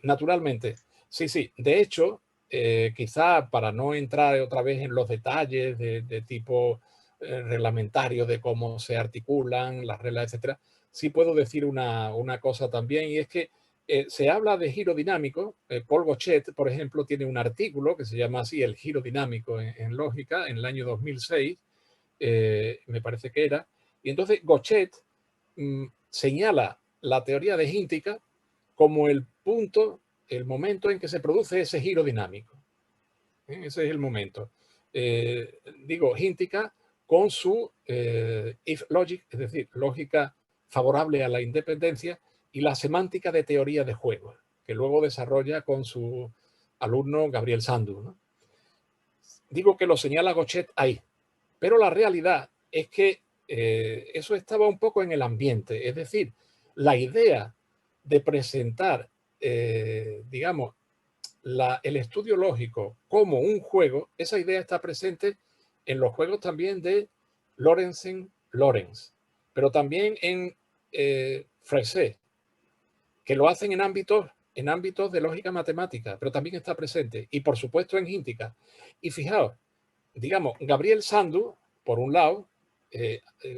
naturalmente. Sí. De hecho, quizá para no entrar otra vez en los detalles de tipo reglamentario de cómo se articulan las reglas, etcétera, sí puedo decir una cosa también, y es que se habla de giro dinámico. Paul Gauchet, por ejemplo, tiene un artículo que se llama así, El giro dinámico en lógica, en el año 2006, me parece que era. Y entonces Gauchet señala la teoría de Hintikka como el momento en que se produce ese giro dinámico. Ese es el momento. Digo, Hintikka con su if logic, es decir, lógica favorable a la independencia, y la semántica de teoría de juegos, que luego desarrolla con su alumno Gabriel Sandu, ¿no? Digo que lo señala Gauchet ahí, pero la realidad es que eso estaba un poco en el ambiente, es decir, la idea de presentar, digamos, el estudio lógico como un juego, esa idea está presente en los juegos también de Lorenzen-Lorenz, pero también en Freset, que lo hacen en ámbitos de lógica matemática, pero también está presente, y por supuesto en Hintikka. Y fijaos, digamos, Gabriel Sandu, por un lado,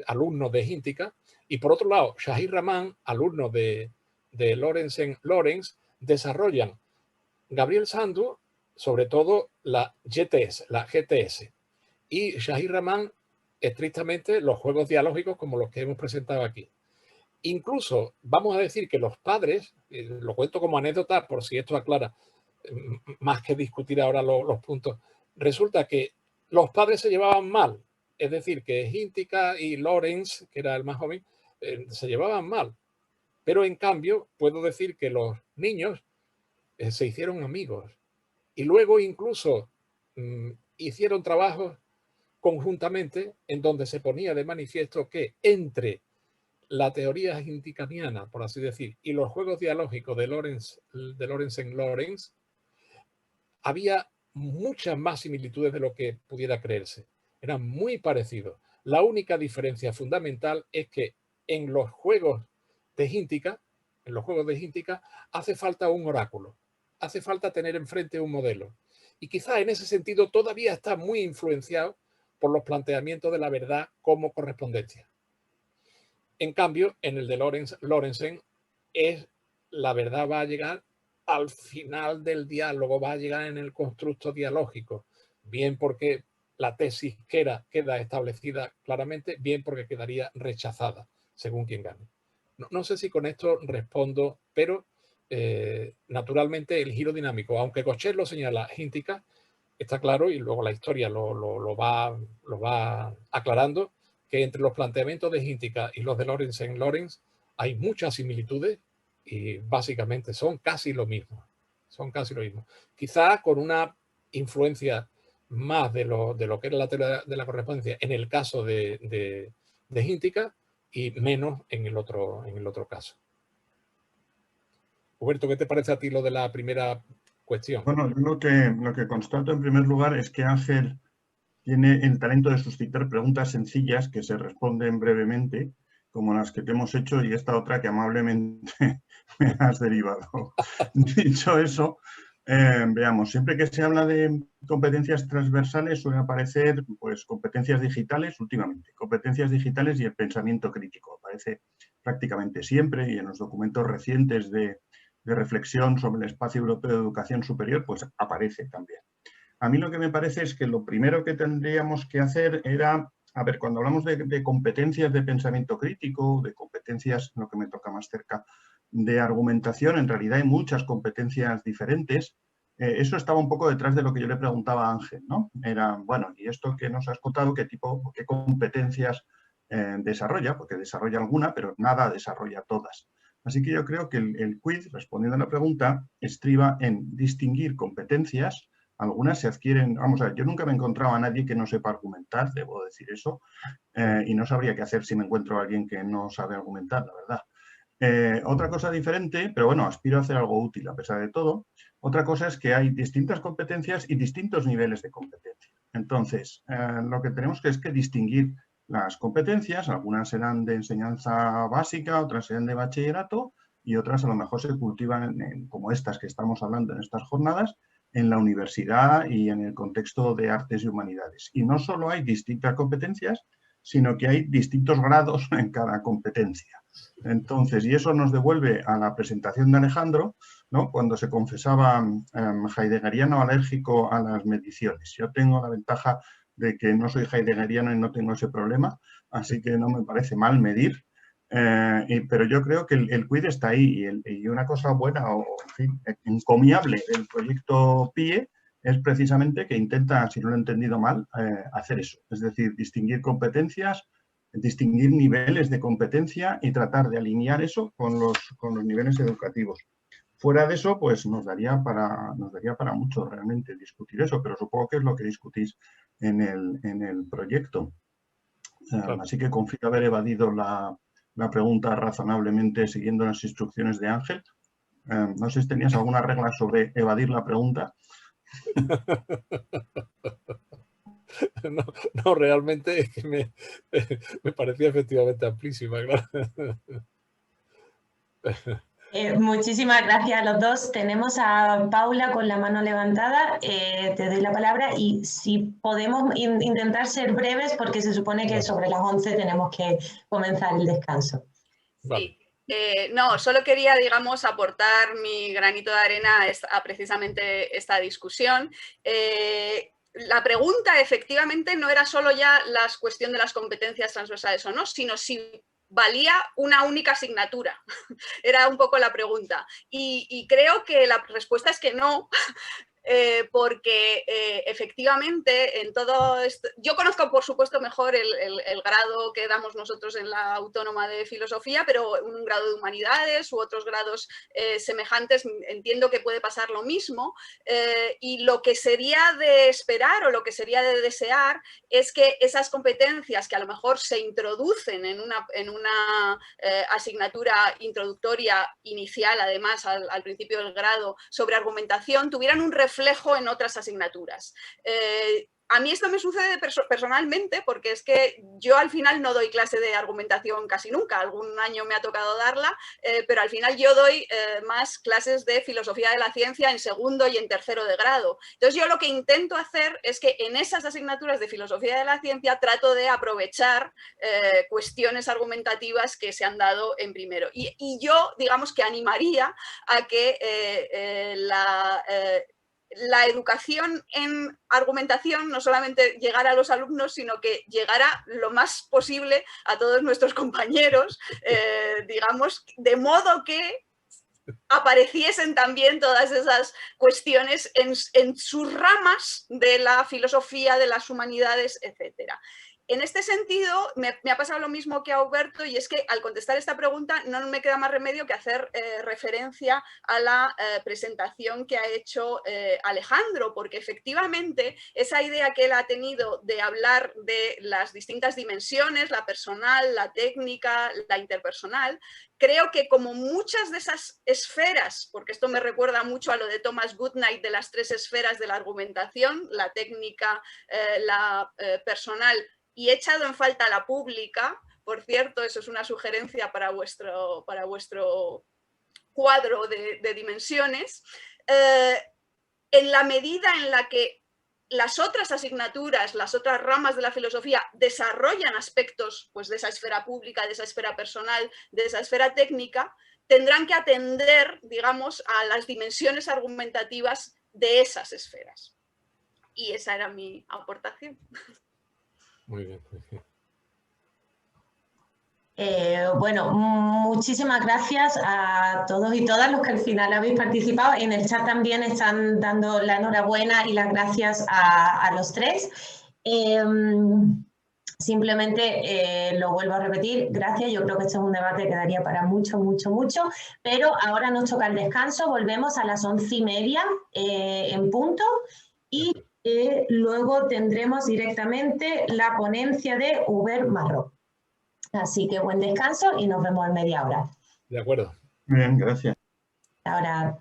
alumno de Hintikka, y por otro lado, Shahir Rahman, alumno de Lorenzen-Lorenz, desarrollan Gabriel Sandu, sobre todo la GTS, y Shahir Rahman, estrictamente los juegos dialógicos como los que hemos presentado aquí. Incluso vamos a decir que los padres, lo cuento como anécdota por si esto aclara, más que discutir ahora los puntos, resulta que los padres se llevaban mal, es decir, que Hintikka y Lorenz, que era el más joven, se llevaban mal, pero en cambio puedo decir que los niños se hicieron amigos y luego incluso hicieron trabajos conjuntamente en donde se ponía de manifiesto que entre la teoría hintickaniana, por así decir, y los juegos dialógicos de Lorenzen-Lorenz, había muchas más similitudes de lo que pudiera creerse. Eran muy parecidos. La única diferencia fundamental es que en los juegos de Hintikka, hace falta un oráculo. Hace falta tener enfrente un modelo. Y quizá en ese sentido todavía está muy influenciado por los planteamientos de la verdad como correspondencia. En cambio, en el de Lorenzen, la verdad va a llegar al final del diálogo, va a llegar en el constructo dialógico, bien porque la tesis queda establecida claramente, bien porque quedaría rechazada, según quien gane. No sé si con esto respondo, pero naturalmente el giro dinámico, aunque Gauchet lo señala, Hintikka, está claro, y luego la historia lo va aclarando, que entre los planteamientos de Hintikka y los de Lorenzen-Lorenz hay muchas similitudes y básicamente son casi lo mismo. Quizá con una influencia más de lo que era la teoría de la correspondencia en el caso de Hintikka y menos en el otro caso. Huberto, ¿qué te parece a ti lo de la primera cuestión? Bueno, lo que constato en primer lugar es que Ángel tiene el talento de suscitar preguntas sencillas que se responden brevemente como las que te hemos hecho y esta otra que amablemente me has derivado. Dicho eso, veamos, siempre que se habla de competencias transversales suelen aparecer pues, competencias digitales últimamente, competencias digitales y el pensamiento crítico. Aparece prácticamente siempre y en los documentos recientes de reflexión sobre el espacio europeo de educación superior, pues aparece también. A mí lo que me parece es que lo primero que tendríamos que hacer era, a ver, cuando hablamos de competencias de pensamiento crítico, de competencias, lo que me toca más cerca, de argumentación, en realidad hay muchas competencias diferentes. Eso estaba un poco detrás de lo que yo le preguntaba a Ángel, ¿no? Era, bueno, ¿y esto que nos has contado, qué tipo, qué competencias desarrolla? Porque desarrolla alguna, pero nada desarrolla todas. Así que yo creo que el quiz, respondiendo a la pregunta, estriba en distinguir competencias. Algunas se adquieren, vamos a ver, yo nunca me he encontrado a nadie que no sepa argumentar, debo decir eso, y no sabría qué hacer si me encuentro a alguien que no sabe argumentar, la verdad. Otra cosa diferente, pero bueno, aspiro a hacer algo útil a pesar de todo, otra cosa es que hay distintas competencias y distintos niveles de competencia. Entonces, lo que tenemos que es que distinguir las competencias, algunas serán de enseñanza básica, otras serán de bachillerato y otras a lo mejor se cultivan, como estas que estamos hablando en estas jornadas, en la universidad y en el contexto de artes y humanidades. Y no solo hay distintas competencias, sino que hay distintos grados en cada competencia. Entonces, y eso nos devuelve a la presentación de Alejandro, ¿no? Cuando se confesaba heideggeriano alérgico a las mediciones. Yo tengo la ventaja de que no soy heideggeriano y no tengo ese problema, así que no me parece mal medir. Pero yo creo que el quiz está ahí y una cosa buena o en fin, encomiable del proyecto PIE es precisamente que intenta, si no lo he entendido mal, hacer eso. Es decir, distinguir competencias, distinguir niveles de competencia y tratar de alinear eso con los niveles educativos. Fuera de eso, pues nos daría para mucho realmente discutir eso, pero supongo que es lo que discutís en el proyecto. Claro. Así que confío haber evadido la pregunta razonablemente siguiendo las instrucciones de Ángel. No sé si tenías alguna regla sobre evadir la pregunta. No, realmente es que me parecía efectivamente amplísima, claro. Muchísimas gracias a los dos. Tenemos a Paula con la mano levantada. Te doy la palabra y si podemos intentar ser breves porque se supone que sobre las 11 tenemos que comenzar el descanso. Sí. No, solo quería, digamos, aportar mi granito de arena a precisamente esta discusión. La pregunta, efectivamente, no era solo ya la cuestión de las competencias transversales o no, sino si valía una única asignatura. Era un poco la pregunta. Y creo que la respuesta es que no. Porque efectivamente en todo esto, yo conozco por supuesto mejor el grado que damos nosotros en la Autónoma de Filosofía, pero un grado de Humanidades u otros grados semejantes entiendo que puede pasar lo mismo, y lo que sería de esperar o lo que sería de desear es que esas competencias que a lo mejor se introducen en una asignatura introductoria inicial, además al principio del grado, sobre argumentación, tuvieran un reflejo en otras asignaturas. A mí esto me sucede personalmente porque es que yo al final no doy clase de argumentación casi nunca, algún año me ha tocado darla, pero al final yo doy más clases de filosofía de la ciencia en segundo y en tercero de grado. Entonces yo lo que intento hacer es que en esas asignaturas de filosofía de la ciencia trato de aprovechar cuestiones argumentativas que se han dado en primero. Y yo, digamos que animaría a que la educación en argumentación no solamente llegara a los alumnos, sino que llegara lo más posible a todos nuestros compañeros, digamos, de modo que apareciesen también todas esas cuestiones en sus ramas de la filosofía, de las humanidades, etcétera. En este sentido, me ha pasado lo mismo que a Huberto, y es que al contestar esta pregunta no me queda más remedio que hacer referencia a la presentación que ha hecho Alejandro, porque efectivamente esa idea que él ha tenido de hablar de las distintas dimensiones, la personal, la técnica, la interpersonal, creo que como muchas de esas esferas, porque esto me recuerda mucho a lo de Thomas Goodnight de las 3 esferas de la argumentación, la técnica, la personal, y he echado en falta la pública, por cierto, eso es una sugerencia para vuestro cuadro de dimensiones, en la medida en la que las otras asignaturas, las otras ramas de la filosofía desarrollan aspectos pues, de esa esfera pública, de esa esfera personal, de esa esfera técnica, tendrán que atender, digamos, a las dimensiones argumentativas de esas esferas. Y esa era mi aportación. Muy bien, muy bien. Bueno, muchísimas gracias a todos y todas los que al final habéis participado. En el chat también están dando la enhorabuena y las gracias a los tres. Simplemente lo vuelvo a repetir, gracias. Yo creo que este es un debate que daría para mucho, mucho, mucho, pero ahora nos toca el descanso. Volvemos a las 11:30 en punto y luego tendremos directamente la ponencia de Hubert Marró. Así que buen descanso y nos vemos en media hora. De acuerdo. Muy bien, gracias. Ahora.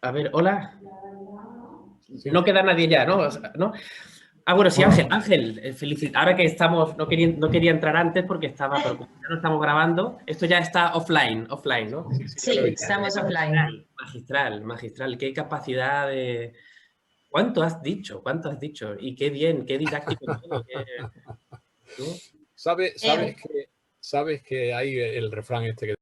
A ver, hola. No queda nadie ya, ¿no? Ah, bueno, sí, Ángel, felicita. Ahora que estamos, no quería entrar antes porque estaba, pero como ya no estamos grabando, esto ya está offline, ¿no? Sí, estamos offline. Magistral. Qué capacidad de... ¿Cuánto has dicho? Y qué bien, qué didáctico todo. ¿No? ¿Sabes que hay el refrán este que